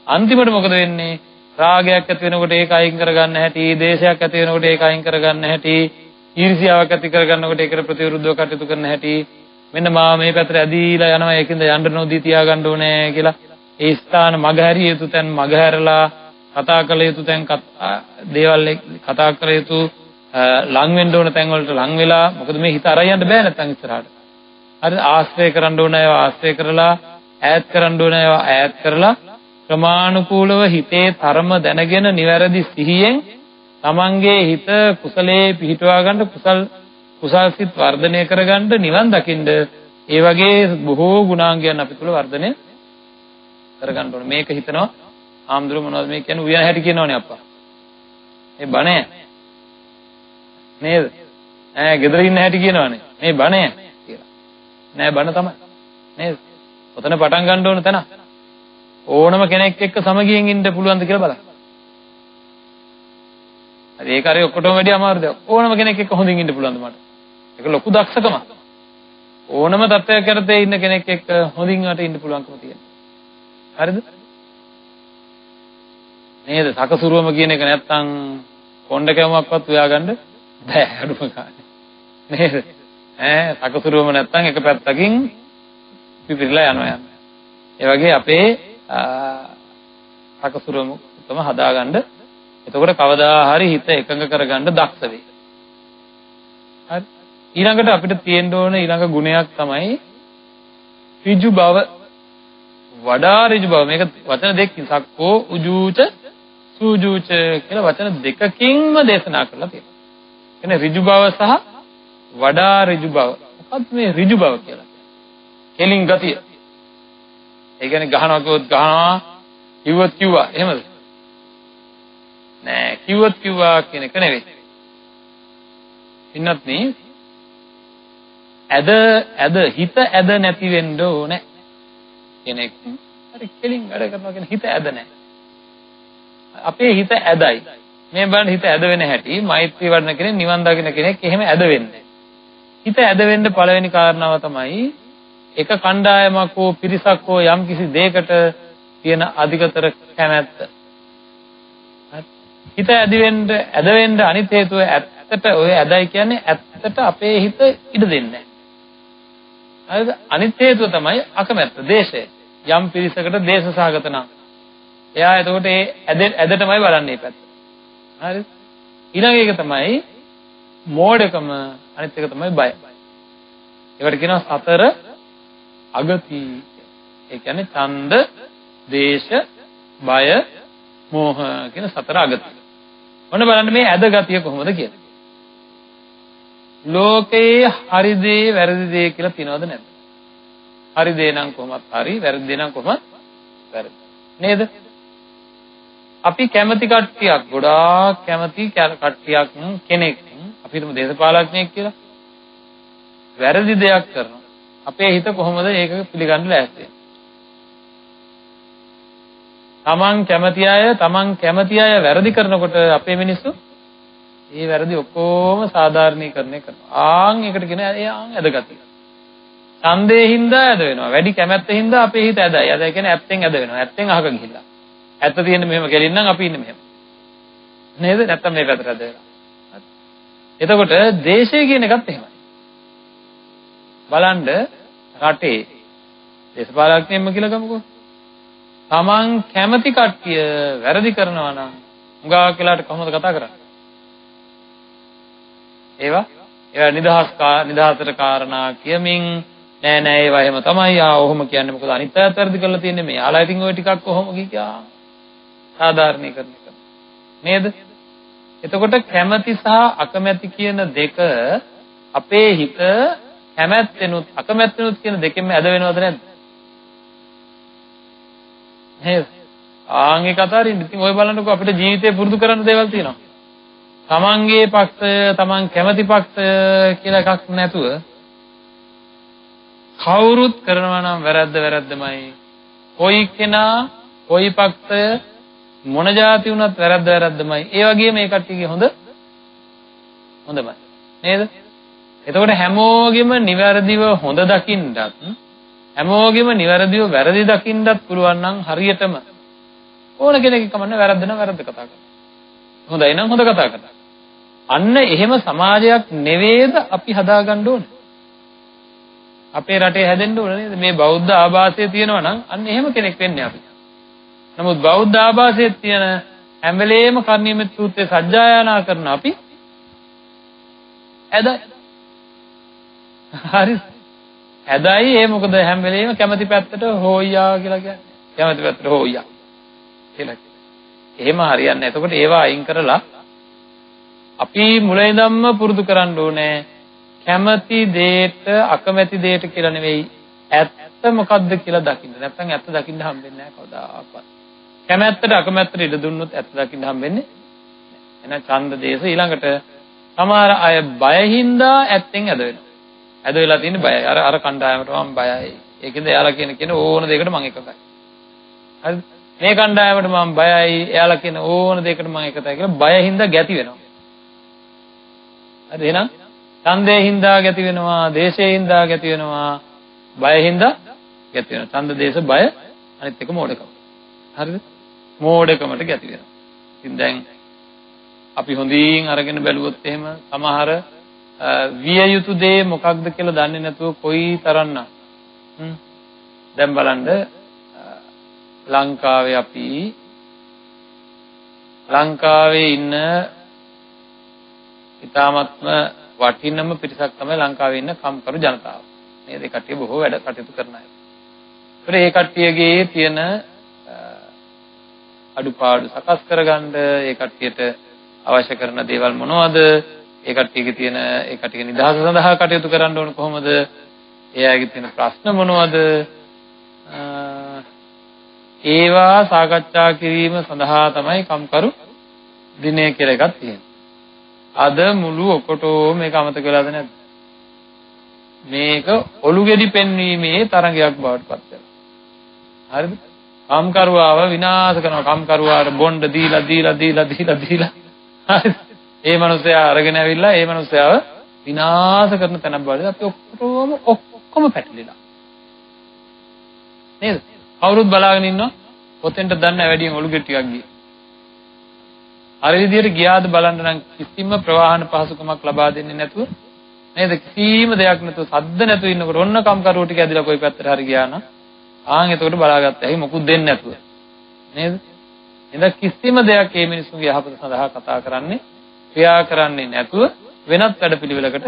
අන්තිමට මොකද වෙන්නේ? රාගයක් ඇති වෙනකොට ඒක අයින් කරගන්න හැටි, දේශයක් ඇති වෙනකොට ඒක අයින් කරගන්න හැටි, ඊර්ෂ්‍යාවක් ඇති කරගන්නකොට ඒකට ප්‍රතිවිරුද්ධව කටයුතු කරන හැටි. මෙන්න මා මේ පැත්තට ඇදීලා යනවා ඒකින්ද යන්න නොදී තියාගන්න ඕනේ කියලා ඒ ස්ථාන මගහැරිය යුතු තැන් මගහැරලා කතා කළ යුතු තැන් දේවල් කතා කළ යුතු ලං වෙන්න ඕන තැන් වලට ලං වෙලා මොකද මේ හිත අරයි යන්න බෑ නැත්නම් ඉස්සරහට. හරිද? ආශ්‍රය කරන්න ඕන ඒවා ආශ්‍රය කරලා ඈත් කරන්න ඕන ඒවා ඈත් කරලා ක්‍රමානුකූලව හිතේ ධර්ම දැනගෙන නිවැරදි සිහියෙන් තමන්ගේ හිත කුසලයේ පිහිටවා ගන්න කුසල් සිත් වර්ධනය කරගන්න නිවන් දකින්න ඒ වගේ බොහෝ ගුණාංගයන් අපි තුල වර්ධනය කරගන්න ඕනේ. මේක හිතනවා ආම්දුර මොනවද මේ කියන්නේ උයන හැටි කියනවනේ අප්පා. මේ බණය නේද? ගෙදර ඉන්න හැටි කියනවනේ. මේ බණය කියලා. නෑ බණ තමයි. නේද? ඔතන පටන් ගන්න ඕන තැන. ඕනම කෙනෙක් එක්ක සමගියෙන් ඉන්න පුළුවන්ද කියලා බලන්න. හරි ඒක හරි ඔක්කොටම වැඩි අමාරු දෙයක්. ඕනම කෙනෙක් එක්ක හොඳින් ඉන්න පුළුවන්ද මට? ඒක ලොකු දක්ෂකමක්. ඕනම තත්ත්වයක කරතේ ඉන්න කෙනෙක් එක්ක හොඳින් වට ඉන්න පුළුවන්කම තියෙනවා. හරිද? නේද? සකසුරුවම කියන එක නැත්තම් කොණ්ඩ කැවුමක්වත් උයාගන්න බෑ අඩුම ගානේ. නේද? සකසුරුවම නැත්තම් එක පැත්තකින් පිපිරලා යනවා. ඒ වගේ අපේ සකසුරුවම තම හදාගන්න. එතකොට කවදා හරි හිත එකඟ කරගන්න දක්ෂ වෙයි. හරි. ඊළඟට අපිට තියෙන්න ඕන ඊළඟ ගුණයක් තමයි ඍජු බව. වඩා ඍජු බව. මේක වචන දෙකකින් සක්කෝ උජූච සූජූච කියලා වචන දෙකකින්ම දේශනා කරලා තියෙනවා. එන්නේ ඍජු බව සහ වඩා ඍජු බව. මොකක්ද මේ ඍජු බව කියලා? කෙලින් ගතිය. ඒ කියන්නේ ගහනවා කිව්වොත් ගහනවා, කිව්වොත් කිව්වා. එහෙමද? නෑ කිව්වොත් කිව්වා කියන එක නෙවෙයි. ඉන්නත් නේ ඇද හිත ඇද නැති වෙන්න ඕනේ. කෙනෙක් හරි කෙලින් වැඩ කරනවා කියන හිත ඇද නැහැ. අපේ හිත ඇදයි. මේ බලන්න හිත ඇද වෙන හැටි මෛත්‍රී වඩන කෙනෙක් නිවන් දකින්න කෙනෙක් එහෙම ඇද වෙන්නේ. හිත ඇද වෙන්න පළවෙනි කාරණාව තමයි එක කණ්ඩායමක් හෝ පිරිසක් හෝ යම් කිසි දෙයකට තියෙන අධිකතර කැමැත්ත. හිත ඇද වෙන්න අනිත් හේතුව ඇත්තට ඔය ඇදයි කියන්නේ ඇත්තට අපේ හිත ඉඩ දෙන්නේ නැහැ. හරිද? අනිත් හේතුව තමයි අකමැත්ත, දේශය. යම් පිරිසකට දේශ සහගත නම් එයා එතකොට ඒ ඇදටමයි බලන්නේ මේ පැත්ත. හරිද? ඊළඟ එක තමයි මෝඩකම, අනිත් එක තමයි බය. ඒවට කියනවා සතර අගති. ඒ කියන්නේ ඡන්ද, දේශ, බය, මෝහ කියන සතර අගති. ඔන්න බලන්න මේ ඇද ගතිය කොහොමද කියලා. ලෝකේ හරි දේ වැරදි දේ කියලා තියනවද නැද්ද? හරි දේ නම් කොහොමත් හරි, වැරදි දේ නම් කොහොමත් වැරදි. නේද? අපි කැමති කට්ටියක්, ගොඩාක් කැමති කට්ටියක් කෙනෙක් අපි හිතමු දේශපාලඥයෙක් කියලා. වැරදි දෙයක් කරනවා. අපේ හිත කොහොමද ඒක පිළිගන්න ලෑස්ති වෙන්නේ? තමන් කැමති අය වැරදි කරනකොට අපේ මිනිස්සු ඒ වැරදි ඔක්කොම සාධාරණීකරණය කරනවා. ආන් ඒකට කියන ඇදගතිය. ඡන්දේ හින්දා ඇද වෙනවා. වැඩි කැමැත්තෙන් හින්දා අපේ හිත ඇදයි. ඇදයි කියන්නේ ඇත්තෙන් ඇද වෙනවා. ඇත්තෙන් අහක ගිහිල්ලා. ඇත්ත තියෙන්නේ මෙහෙම කෙලින්නම් අපි ඉන්නේ මෙහෙම. නේද? නැත්තම් මේ පැත්තට ඇද වෙනවා. එතකොට දේශය කියන එකත් එහෙමයි. බලන්න රටේ දේශපාලඥයෙක්ම කියලා ගමුකෝ. තමන් කැමති කට්ටිය වැරදි කරනවා නම් උඟා කියලාට කොහොමද කතා කරන්නේ? ඒවා නිදහසට කාරණා කියමින් නෑ ඒවා එහෙම තමයි. ඔහොම කියන්නේ මොකද අනිත් අයත් වැරදි කරලා තියෙන්නේ. මේ යාලා ඉතින් ওই ටිකක් කොහොම කියා සාධාරණීකරණය කරනවා. නේද? එතකොට කැමැති සහ අකමැති කියන දෙක අපේ හිත කැමැත්තෙනුත් අකමැත්තෙනුත් කියන දෙකෙන්ම ඇද වෙනවද නැද්ද? නේද? ආන්ගේ කතාරින් ඉතින් ඔය බලන්නකෝ අපිට ජීවිතේ පුරුදු කරන්න දේවල් තියෙනවා. තමන්ගේ පක්ෂය, තමන් කැමති පක්ෂය කියලා එකක් නැතුව කවුරුත් කරනවා නම් වැරද්දමයි. කොයි කෙනා, කොයි පක්ෂය මොන જાති වුණත් වැරද්දමයි. ඒ වගේම මේ කට්ටියගේ හොඳමයි. නේද? එතකොට හැමෝගෙම නිවැරදිව හොඳ දකින්නත්, හැමෝගෙම නිවැරදිව වැරදි දකින්නත් පුළුවන් නම් හරියටම ඕන කෙනෙක් කමන්න වැරද්ද නම් වැරද්ද කතා කරනවා. හොඳයි නම් හොඳ කතා කරනවා. අන්න එහෙම සමාජයක් නෙවෙයිද අපි හදාගන්න ඕනේ. අපේ රටේ හැදෙන්න ඕන නේද? මේ බෞද්ධ ආభాසය තියෙනවා නම් අන්න එහෙම කෙනෙක් වෙන්නේ අපි. නමුත් බෞද්ධ ආభాසයේ තියෙන හැම වෙලේම කර්ණීයමෙත් සූත්‍රයේ සජ්ජායනා කරන අපි ඇදයි. හරි. ඇදයි ඒ මොකද හැම වෙලේම කැමැති පැත්තට හොයියා කියලා කියන්නේ. කැමැති පැත්තට හොයියා කියලා. එහෙම හරියන්නේ නැහැ. එතකොට ඒවා අයින් කරලා අපි මුලින් ඉඳන්ම පුරුදු කරන්න ඕනේ කැමැති දෙයට අකමැති දෙයට කියලා නෙවෙයි ඇත්ත මොකද්ද කියලා දකින්න. නැත්නම් ඇත්ත දකින්න හම්බෙන්නේ නැහැ කවදාවත්. කැමැත්තට අකමැත්තට ඉඩ දුන්නොත් ඇත්ත දකින්න හම්බෙන්නේ නැහැ. එහෙනම් ඡන්ද දේශ ඊළඟට සමහර අය බයින්දා ඇත්තෙන් ඇද වෙනවා. ඇද වෙලා තියෙන්නේ බයයි. අර කණ්ඩායමට මම බයයි. ඒකෙන්ද එයාලා කියන ඕන දෙයකට මම එකගයි. හරිද? මේ කණ්ඩායමට මම බයයි. එයාලා කියන ඕන දෙයකට මම එකතයි කියලා බයින්ද ගැති වෙනවා. හරිද? එහෙනම් ඡන්දේ හින්දා ගැති වෙනවා, දේශේ හින්දා ගැති වෙනවා, බය හින්දා ගැති වෙනවා. ඡන්ද දේශ බය අනිත් එක මෝඩකම. හරිද? මෝඩකමට ගැති වෙනවා. ඉතින් දැන් අපි හොඳින් අරගෙන බැලුවොත් එහෙම සමහර විය යුතු දේ මොකක්ද කියලා දන්නේ නැතුව කොයි තරම්නම් දැන් බලන්න ලංකාවේ ඉන්න ඉතාමත්ම වටිනම පිරිසක් තමයි ලංකාවේ ඉන්න කම්කරු ජනතාව. නේද? ඒ කට්ටිය බොහෝ වැඩ කටයුතු කරන අය. ඒත් ඒ කට්ටියගේ තියෙන අඩුපාඩු සකස් කරගන්න ඒ කට්ටියට අවශ්‍ය කරන දේවල් මොනවද? ඒ කට්ටියගේ තියෙන ඒ කට්ටියගේ නිදහස සඳහා කටයුතු කරන්න ඕන කොහොමද? ඒ අයගේ තියෙන ප්‍රශ්න මොනවද? ඒවා සාකච්ඡා කිරීම සඳහා තමයි කම්කරු දිනය කියලා එකක් තියෙනවා. අද මුළු ඔකොටෝ මේක අමතක වෙලාද නැද්ද? මේක ඔලුගෙඩි පෙන්වීමේ තරඟයක් බවට පත් වෙනවා. හරිද? කම්කරුවාව විනාශ කරනවා. කම්කරුවාට බොණ්ඩ දීලා. හරිද? ඒ මනුස්සයා අරගෙන ඇවිල්ලා ඒ මනුස්සයාව විනාශ කරන තැනක් බලද්දී අපි ඔක්කොම පැටලිලා. නේද? කවුරුත් බලාගෙන ඉන්නවා. පොතෙන්ට දන්න වැඩියෙන් ඔලුගෙඩි ටිකක් ගියේ. අර විදියට ගියාද බලන්න නම් කිසිම ප්‍රවාහන පහසුකමක් ලබා දෙන්නේ නැතුව නේද? කිසිම දෙයක් නැතුව සද්ද නැතුව ඉන්නකොට ඔන්න කම්කරුවෝ ටික ඇදලා කොයි පැත්තට හරි ගියා නම් එතකොට බලාගත්තා. ඇයි මොකුත් දෙන්නේ නැතුව. නේද? එහෙනම් කිසිම දෙයක් මේ මිනිස්සුන්ගේ යහපත සඳහා කතා කරන්නේ ක්‍රියා කරන්නේ නැතුව වෙනත් වැඩපිළිවෙලකට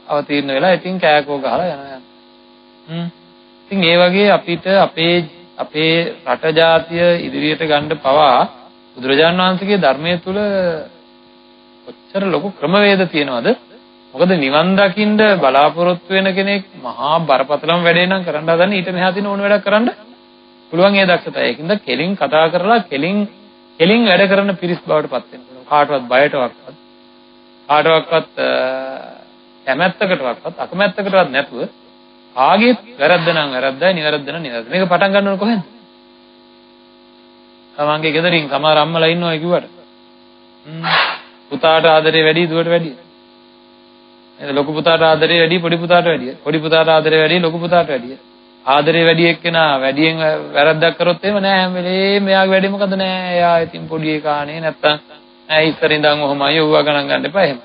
අවතීර්ණ වෙලා ඉතින් කෑකෝ ගහලා යනවා. ඉතින් ඒ වගේ අපිට අපේ රට ජාතිය ඉදිරියට ගන්න පවා බුදුරජාණන් වහන්සේගේ ධර්මයේ තුල කොච්චර ලොකු ක්‍රමවේද තියෙනවද? මොකද නිවන් දකින්න බලාපොරොත්තු වෙන කෙනෙක් මහා බරපතලම වැඩේ නම් කරන්න හදන්නේ ඊට මෙහා තියෙන ඕන වැඩක් කරන්න පුළුවන් ඒ දක්ෂතාවය. ඒකින්ද කෙලින් කතා කරලා කෙලින් වැඩ කරන පිරිස් බවට පත් වෙනවා. කාටවත් බයටවත් කාටවත් කැමැත්තකටවත් අකමැත්තකටවත් නැතුව ආගේ වැරද්ද නම් වැරද්දයි නිවැරද්ද නම් නිවැරද්ද. මේක පටන් ගන්න ඕන කොහෙන්ද? තමන්ගේ ගෙදරින් සමහර අම්මලා ඉන්නවා කිව්වට පුතාට ආදරේ වැඩි දුවට වැඩි. නේද? ලොකු පුතාට ආදරේ වැඩි පොඩි පුතාට වැඩි. පොඩි පුතාට ආදරේ වැඩි ලොකු පුතාට වැඩි. ආදරේ වැඩි එක්කෙනා වැඩියෙන් වැරද්දක් කරොත් එහෙම නෑ හැම වෙලේම මෙයාගේ වැඩේ මොකද නෑ. එයා ඉතින් පොඩි එකානේ නැත්තම් ඉස්සර ඉඳන් ඔහොමයි යුවා ගණන් ගන්න එපා එහෙම.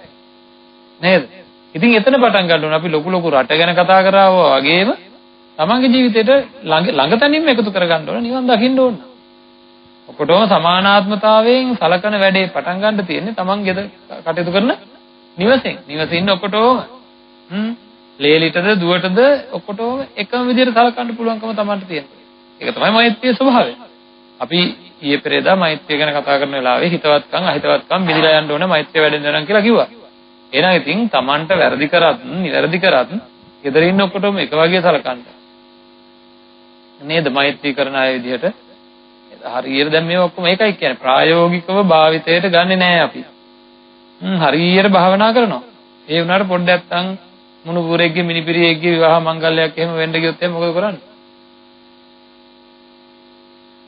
නේද? ඉතින් එතන පටන් ගන්න ඕන අපි ලොකු රට ගැන කතා කරා වගේම තමන්ගේ ජීවිතේට ළඟ තනින්ම එකතු කරගන්න ඕන නිවන් දකින්න ඕන. ඔකොටම සමානාත්මතාවයෙන් සලකන වැඩේ පටන් ගන්න තියෙන්නේ තමන් ගෙද කටයුතු කරන නිවසෙන්. නිවසේ ඉන්න ඔකොටම ලේලිටද දුවටද ඔකොටම එකම විදිහට සලකන්න පුළුවන්කම තමන්ට තියෙනවා. ඒක තමයි මෛත්‍රියේ ස්වභාවය. අපි ඊයේ පෙරේදා මෛත්‍රිය ගැන කතා කරන වෙලාවේ හිතවත්කම් අහිතවත්කම් මිදලා යන්න ඕනේ මෛත්‍රිය වැඩෙන්න නම් කියලා කිව්වා. එහෙනම් ඉතින් තමන්ට වැරදි කරත් නිවැරදි කරත් ගෙදර ඉන්න ඔකොටම එක වගේ සලකන්න. නේද? මෛත්‍රී කරන අය විදිහට හරියට දැන් මේ ඔක්කොම ඒකයි කියන්නේ ප්‍රායෝගිකව භාවිතයට ගන්නෙ නෑ අපි. හරියට භාවනා කරනවා. ඒ වුණාට පොඩ්ඩක් නැත්තම් මුණුපුරෙක්ගේ මිනිපිරියෙක්ගේ විවාහ මංගල්‍යයක් එහෙම වෙන්න ගියොත් එහෙනම් මොකද කරන්නේ?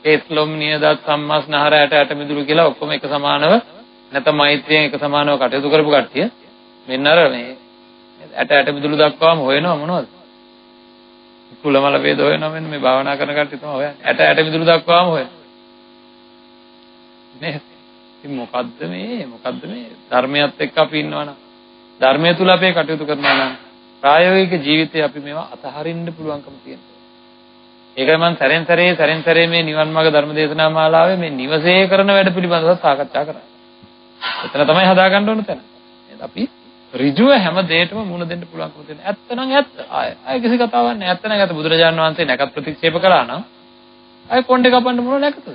ඒත්ලොම් නියදත් සම්මස්නහර ඇට මිදුළු කියලා ඔක්කොම එක සමානව නැත්නම් මෛත්‍රියෙන් එක සමානව කටයුතු කරපු කට්ටිය මෙන්න අර මේ ඇට මිදුළු දක්වාම හොයනවා මොනවද? කුලමල වේද හොයනවා මෙන්න මේ භාවනා කරන කට්ටිය තමයි හොයන්නේ. ඇට මිදුළු දක්වාම හොයනවා. නේද? ඉතින් මොකද්ද මේ ධර්මයත් එක්ක අපි ඉන්නවනම් ධර්මය තුල අපේ කටයුතු කරනවා නම් ප්‍රායෝගික ජීවිතේ අපි මේවා අතහරින්න පුළුවන්කම තියෙනවා. ඒකයි මම සැරෙන් සැරේ මේ නිවන් මාර්ග ධර්ම දේශනා මාලාවේ මේ නිවසේ කරන වැඩ පිළිබඳව සාකච්ඡා කරා. එතන තමයි හදාගන්න ඕන තැන. අපි ඍජුව හැම දෙයකම මුණ දෙන්න පුළුවන්කම තියෙන. ඇත්ත නම් ඇත්ත. ආය කිසි කතාවක් නැහැ. ඇත්ත නම් ඇත්ත. බුදුරජාණන් වහන්සේ නැකත් ප්‍රතික්ෂේප කළා නම් ආය කොණ්ඩේ කපන්න මොන නැකතද?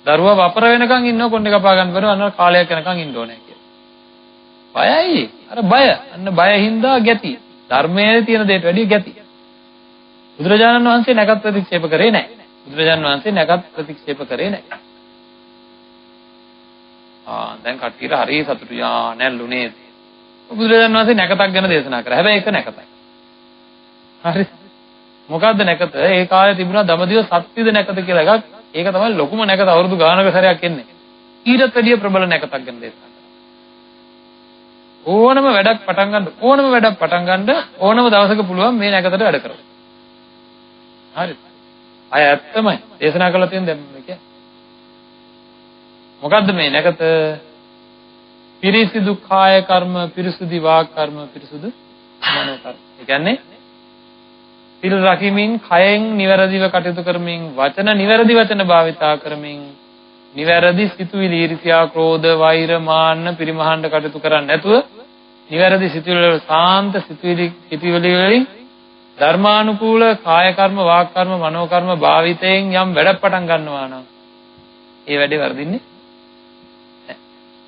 දරුවා වපර වෙනකන් ඉන්නව කොණ්ඩේ කපා ගන්න බැරුව අන්න කාලයක් යනකන් ඉන්න ඕනේ කියලා. බයයි. අර බය. අන්න බය හින්දා ගැති. ධර්මයේ තියෙන දෙයට වැඩිය ගැති. බුදුරජාණන් වහන්සේ නැකත් ප්‍රතික්ෂේප කරේ නැහැ. බුදුරජාණන් වහන්සේ නැකත් ප්‍රතික්ෂේප කරේ නැහැ. දැන් කට්ටියට හරිය සතුටු යා නැල්ලු නේද? බුදුරජාණන් වහන්සේ නැකතක් ගැන දේශනා කරා. හැබැයි ඒක නැකතයි. හරි. මොකද්ද නැකත? ඒ කාලේ තිබුණා දඹදිව සත්විද නැකත කියලා එකක්. ඒක තමයි ලොකුම නැකත අවුරුදු ගානක සැරයක් එන්නේ. ඊටත් වැඩිය ප්‍රබල නැකතක් ගැන දේශනා කරා. ඕනම වැඩක් පටන් ගන්න ඕනම දවසක පුළුවන් මේ නැකතට වැඩ කරන්න. හරි. අය ඇත්තමයි දේශනා කළා තියෙන දැන් මේක. මොකද්ද මේ නැකත? පිරිසිදු කාය කර්ම, පිරිසුදු වාක් කර්ම, පිරිසුදු මනෝ කර්ම. ඒ කියන්නේ පිළ රකිමින්, කයෙන් නිවැරදිව කටයුතු කරමින්, වචන නිවැරදි වචන භාවිතා කරමින්, නිවැරදි සිතුවිලි, ඊර්ෂ්‍යා, ක්‍රෝධ, වෛර, මාන්න පිරිමහන්න කටයුතු කරන්නේ නැතුව, නිවැරදි සිතුවිලි වල සාන්ත සිතුවිලි වලින් ධර්මානුකූල කාය කර්ම, වාක් කර්ම, මනෝ කර්ම භාවිතයෙන් යම් වැඩක් පටන් ගන්නවා නම් ඒ වැඩේ වර්ධින්නේ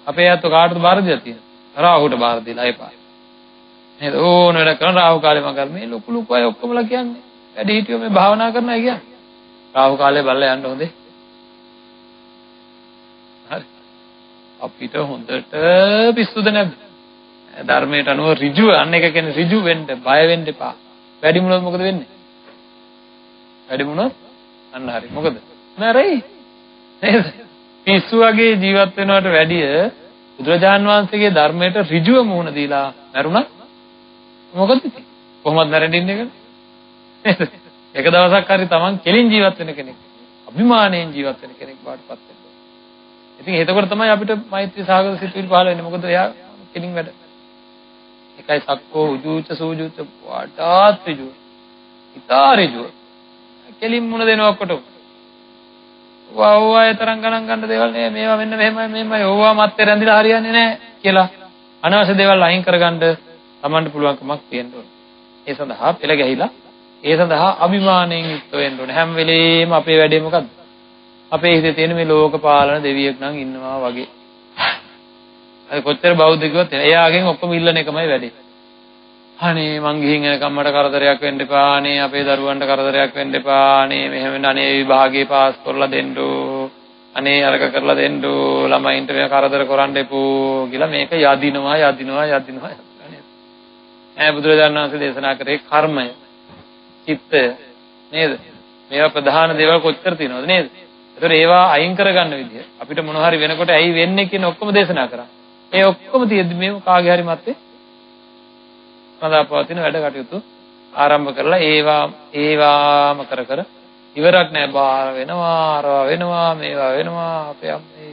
අපේ අතට කාටද බාර දීලා තියෙන්නේ? රාහුට බාර දීලා එපා. නේද? ඕන වැඩ කරන රාහු කාලේ මම කර මේ ලොකු අය ඔක්කොමලා කියන්නේ. වැඩි හිටියෝ මේ භාවනා කරන අය කියන්නේ. රාහු කාලේ බලලා යන්න හොඳේ. හරි. අපිට හොඳට පිස්සුද නැද්ද? ධර්මයට අනුව ඍජුව අන්න එක කියන්නේ ඍජු වෙන්න, බය වෙන්න එපා. වැඩි මුණොත් මොකද වෙන්නේ? වැඩි මුණොත් අන්න හරි. මොකද? මැරෙයි. නේද? පිස්සු වගේ ජීවත් වෙනවට වැඩිය බුදුරජාන් වහන්සේගේ ධර්මයට ඍජුව මුහුණ දීලා මැරුණා මොකද ඉතින්? කොහොමද මැරෙන්නේ ඉන්නේ නේද? එක දවසක් හරි Taman කෙලින් ජීවත් වෙන කෙනෙක්, අභිමාණයෙන් ජීවත් වෙන කෙනෙක් බවට පත් වෙනවා. ඉතින් එතකොට තමයි අපිට මෛත්‍රී සාගර සිතුවිලි පහළ වෙන්නේ. මොකද එයා කෙලින් වැඩ. එකයි සක්කෝ උජුච සූජුච වඩාත් ඍජුව. ඉතා ඍජුව. කෙලින් මුණ දෙනවා ඔක්කොටම. ඕවා තරම් ගණන් ගන්න දේවල් නේ මේවා මෙන්න මෙහෙමයි ඕවා මැත්තේ රැඳිලා හරියන්නේ නැහැ කියලා අනවශ්‍ය දේවල් අයින් කරගන්න Tamanට පුළුවන්කමක් තියෙන්න ඕනේ. ඒ සඳහා පෙළ ගැහිලා ඒ සඳහා අභිමාණයෙන් යුක්ත වෙන්න ඕනේ. හැම වෙලේම අපේ වැඩේ මොකද්ද? අපේ හිතේ තියෙන මේ ලෝක පාලන දෙවියෙක් නම් ඉන්නවා වගේ. අය කොච්චර බෞද්ධ කිව්වත් එයාගෙන් ඔක්කොම ඉල්ලන එකමයි වැඩේ. අනේ මං ගිහින් එනකම් මට කරදරයක් වෙන්න එපා. අනේ අපේ දරුවන්ට කරදරයක් වෙන්න එපා. අනේ මෙහෙම අනේ විභාගේ පාස් කරලා දෙන්නෝ. අනේ අරක කරලා දෙන්නෝ. ළමයින්ට මේ කරදර කරන්න එපෝ කියලා මේක යදිනවා. බුදුරජාණන් වහන්සේ දේශනා කරේ කර්මය, චිත්තය නේද? මේවා ප්‍රධාන දේවල් කොච්චර තියෙනවද නේද? ඒතර ඒවා අයින් කරගන්න විදිය අපිට මොන හරි වෙනකොට ඇයි වෙන්නේ කියන ඔක්කොම දේශනා කරා. ඒ ඔක්කොම තියෙද්දි මේ කාගේ හරි මැත්තේ සදාපවතින වැඩ කටයුතු ආරම්භ කරලා ඒවාම කර ඉවරක් නැහැ. බාර වෙනවා, අරවා වෙනවා, මේවා වෙනවා. අපේ අම්මේ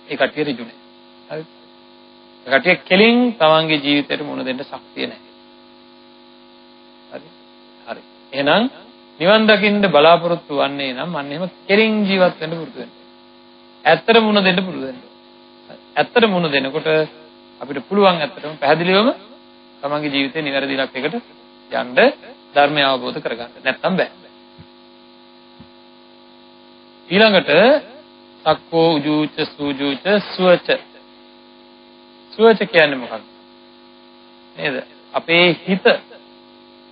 ඒ කටිය ඍජුනේ. හරි. ඒ කටිය කෙලින් තමන්ගේ ජීවිතයට මුණ දෙන්න ශක්තිය නැහැ. හරි. එහෙනම් නිවන් දකින්න බලාපොරොත්තු වෙන්නේ නම් අන්න එහෙම කෙලින් ජීවත් වෙන්න පුරුදු වෙන්න. ඇත්තට මුණ දෙන්න පුරුදු වෙන්න. ඇත්තට මුණ දෙනකොට අපිට පුළුවන් ඇත්තටම පැහැදිලිවම තමන්ගේ ජීවිතේ නිවැරදි ඉලක්කයකට යන්න ධර්මය අවබෝධ කරගන්න. නැත්තම් බෑ. ඊළඟට සක්කෝ උජුච සූජුච සුවච. සුවච කියන්නේ මොකක්ද? නේද? අපේ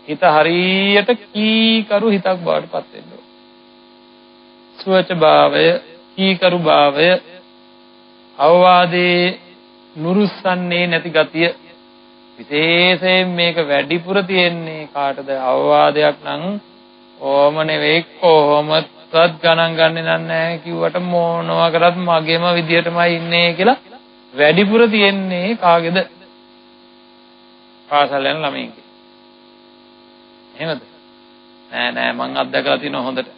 හිත හරියට කීකරු හිතක් බවට පත් වෙන්න ඕන. සුවච භාවය, කීකරු භාවය, අවවාදේ නුරුස්සන්නේ නැති ගතිය. විශේෂයෙන් මේක වැඩිපුර තියෙන්නේ කාටද? අවවාදයක් නම් ඕම නෙවෙයි කොහොමවත් ගණන් ගන්නේ නැහැ කිව්වට මොනවා කරත් මගේම විදියටමයි ඉන්නේ කියලා වැඩිපුර තියෙන්නේ කාගේද? පාසල් යන ළමයින්ගේ. එහෙමද? නෑ මං අත්දැකලා තියෙනවා හොඳට.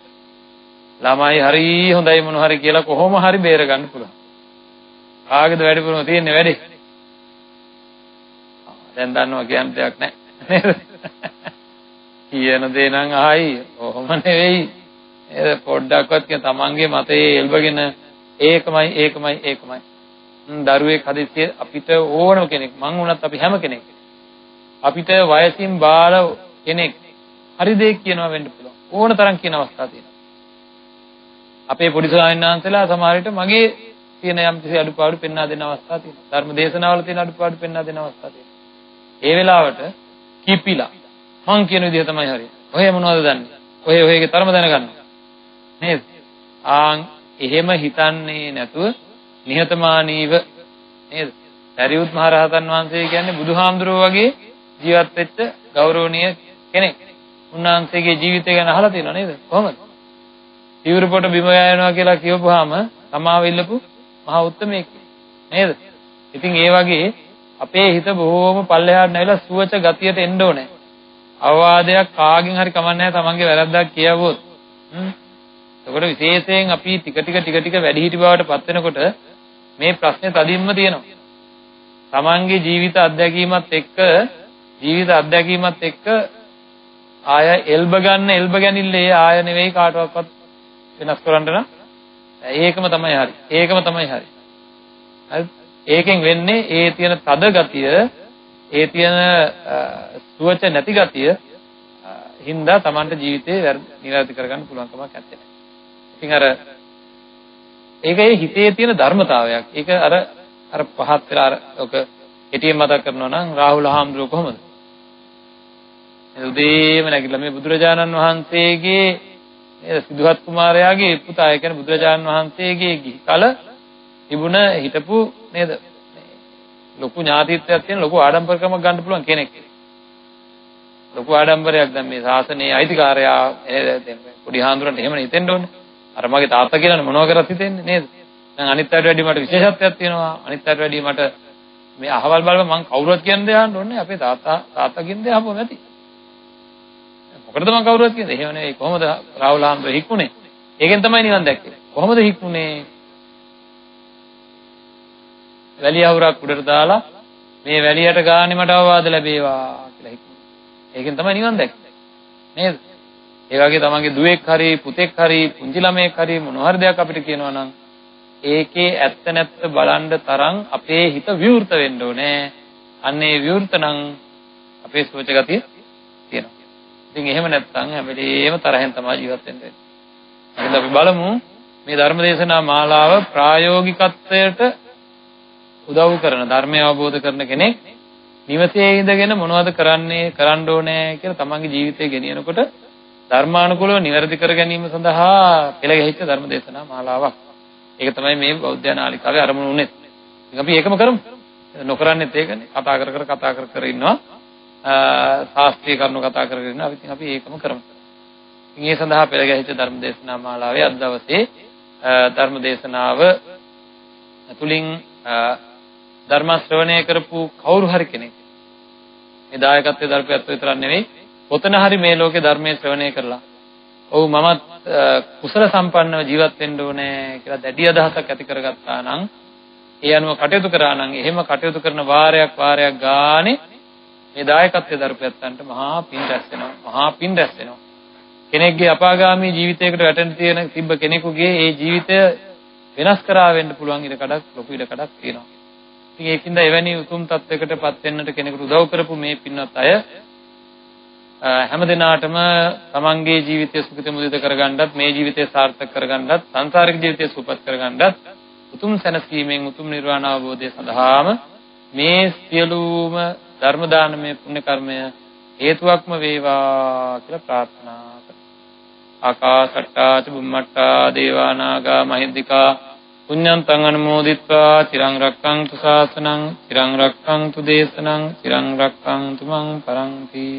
ළමයි හරි හොඳයි මොන හරි කියලා කොහොම හරි බේර ගන්න පුළුවන්. කාගේද වැඩිපුරම තියෙන්නේ වැඩි? දැන් දන්නවා කියන්න දෙයක් නැහැ. කියන දේ නම් ආයි ඔහොම නෙවෙයි. ඒ පොඩ්ඩක්වත් කියන තමන්ගේ මතයේ එල්බගෙන ඒකමයි. දරුවෙක් හදිස්සියේ අපිට ඕනම කෙනෙක් මං වුණත් අපි හැම කෙනෙක් අපිට වයසින් බාල කෙනෙක් හරි දෙයක් කියනවා වෙන්න පුළුවන්. ඕන තරම් කියන අවස්ථා තියෙනවා. අපේ පොඩි ස්වාමීන් වහන්සේලා සමහර විට මගේ තියෙන යම් කිසි අඩුපාඩු පෙන්වා දෙන අවස්ථා තියෙනවා. ධර්ම දේශනාවල තියෙන අඩුපාඩු පෙන්වා දෙන අවස්ථා තියෙනවා. ඒ වෙලාවට කිපිලා මං කියන විදිහ තමයි හරිය. ඔය මොනවද දන්නේ? ඔයගේ තරම දැනගන්නවා. නේද? එහෙම හිතන්නේ නැතුව නිහතමානීව නේද? සරියුත් මහ රහතන් වහන්සේ කියන්නේ බුදුහාමුදුරුවෝ වගේ ජීවත් වෙච්ච ගෞරවනීය කෙනෙක්. උන්වහන්සේගේ ජීවිතය ගැන අහලා තියෙනවා නේද? කොහොමද? ඉවුරු පොට බිම යනවා කියලා කියවපුවාම සමාව ඉල්ලපු මහා උත්තමයෙක් නේද? ඉතින් ඒ වගේ අපේ හිත බොහොම පල්ලෙහාට නැවිලා සුවච ගතියට එන්න ඕනේ. අවවාදයක් කාගෙන් හරි කමන්නේ නැහැ තමන්ගේ වැරද්දක් කියවුවොත්. එතකොට විශේෂයෙන් අපි ටික ටික වැඩිහිටි බවට පත් වෙනකොට මේ ප්‍රශ්නේ තදින්ම තියෙනවා. තමන්ගේ ජීවිත අත්දැකීමත් එක්ක ආය එල්බ ගැනිල්ල ආය නෙවෙයි කාටවත් වෙනස් කරන්න නම් ඒකම තමයි හරි. හරි. ඒකෙන් වෙන්නේ ඒ තියෙන තද ගතිය, ඒ තියෙන සුවච නැති ගතිය හින්දා තමන්ට ජීවිතේ නිරාධි කරගන්න පුළුවන් කමක් නැත්තේ. ඉතින් ඒකේ හිතේ තියෙන ධර්මතාවයක්. ඒක අර පහත් වෙලා ඔක කෙටියෙන් මතක් කරනවා නම් රාහුල හාමුදුරුවෝ කොහොමද? උදේම නැගිටලා මේ බුදුරජාණන් වහන්සේගේ නේද සිද්ධාර්ථ කුමාරයාගේ පුතා, ඒ කියන්නේ බුදුරජාණන් වහන්සේගේ ගිහි කල තිබුණ හිටපු නේද ලොකු ඥාතිත්වයක් තියෙන ලොකු ආඩම්බරකමක් ගන්න පුළුවන් කෙනෙක්. ලොකු ආඩම්බරයක් දැන් මේ ශාසනයේ අයිතිකාරයා නේද පොඩි හාමුදුරන්ට එහෙමනේ හිතෙන්න ඕනේ. අර මගේ තාත්තා කියලා මොනවා කරත් හිතෙන්නේ නේද? දැන් අනිත් අයට වැඩි මට විශේෂත්වයක් තියෙනවා. අනිත් අයට වැඩි මට මේ අහවල් බලව මං කවුරුත් කියන දේ අහන්න ඕනේ. අපේ තාත්තා කියන දේ අහපුවම ඇති. මොකටද මං කවුරුත් කියන්නේ? එහෙම නෙවෙයි. කොහොමද රාහුල හාමුදුරුවෝ හික්ුනේ? ඒකෙන් තමයි නිවන් දැක්කේ. කොහොමද හික්ුනේ? වැලිය අවුරක් උඩට දාලා මේ වැලියට ගානේ මට අවවාද ලැබේවා කියලා හික්ුනේ. ඒකෙන් තමයි නිවන් දැක්කේ. නේද? ඒ වගේ තමන්ගේ දුවෙක් හරි පුතෙක් හරි පුංචි ළමයෙක් හරි මොනවා හරි දෙයක් අපිට කියනවා නම් ඒකේ ඇත්ත නැත්ත බලන්න තරම් අපේ හිත විවෘත වෙන්න ඕනේ. අන්නේ විවෘත නම් අපේ සෝච ගතිය තියෙනවා. ඉතින් එහෙම නැත්නම් හැම වෙලේම තරහෙන් තමයි ජීවත් වෙන්න වෙන්නේ. එහෙනම් අපි බලමු මේ ධර්මදේශනා මාලාව ප්‍රායෝගිකත්වයට උදව් කරන ධර්මය අවබෝධ කරන කෙනෙක් නිවසේ ඉඳගෙන මොනවද කරන්න ඕනේ කියලා තමන්ගේ ජීවිතය ගෙනියනකොට ධර්මානුකූලව නිවැරදි කර ගැනීම සඳහා පෙළ ගැහිච්ච ධර්ම දේශනා මාලාවක්. ඒක තමයි මේ බෞද්ධ නාලිකාවේ අරමුණ උනේ. ඉතින් අපි ඒකම කරමු. නොකරන්නේත් ඒකනේ. කතා කර ඉන්නවා. ශාස්ත්‍රීය කරුණු කතා කරගෙන ඉන්නවා. ඉතින් අපි ඒකම කරමු. ඉතින් ඒ සඳහා පෙළ ගැහිච්ච ධර්ම දේශනා මාලාවේ අද දවසේ ධර්ම දේශනාව තුලින් ධර්ම ශ්‍රවණය කරපු කවුරු හරි කෙනෙක් මේ දායකත්වයේ දරපැත්ත විතරක් නෙවෙයි කොතන හරි මේ ලෝකේ ධර්මයේ ශ්‍රවණය කරලා ඔව් මමත් කුසල සම්පන්නව ජීවත් වෙන්න ඕනේ කියලා දැඩි අදහසක් ඇති කරගත්තා නම් ඒ අනුව කටයුතු කරා නම් එහෙම කටයුතු කරන වාරයක් ගානේ මේ දායකත්වයේ දරපැත්තන්ට මහා පින් රැස් වෙනවා. කෙනෙක්ගේ අපාගාමී ජීවිතයකට වැටෙන්න තිබ්බ කෙනෙකුගේ ඒ ජීවිතය වෙනස් කරා වෙන්න පුළුවන් ලොකු ඉඩකඩක් තියෙනවා. ඉතින් ඒකින්ද එවැනි උතුම් තත්වයකටපත් වෙන්නට කෙනෙකුට උදව් කරපු මේ පින්වත් අය හැම දිනාටම තමන්ගේ ජීවිතය සුඛිත මුදිත කරගන්නත් මේ ජීවිතය සාර්ථක කරගන්නත් සංසාරික ජීවිතය සුවපත් කරගන්නත් උතුම් සැනසීමෙන් උතුම් නිර්වාණ අවබෝධය සඳහාම මේ සියලුම ධර්ම දානමය පුණ්‍ය කර්මය හේතුවක්ම වේවා කියලා ප්‍රාර්ථනා කරමු. ආකාශට්ටා චුම්මට්ටා දේවා නාග මහිද්దికා පුඤ්ඤන්තං අනුමෝදිත්වා චිරං රක්ඛන්තු ශාසනං චිරං රක්ඛන්තු දේශනං චිරං රක්ඛන්තු මං පරන්ති.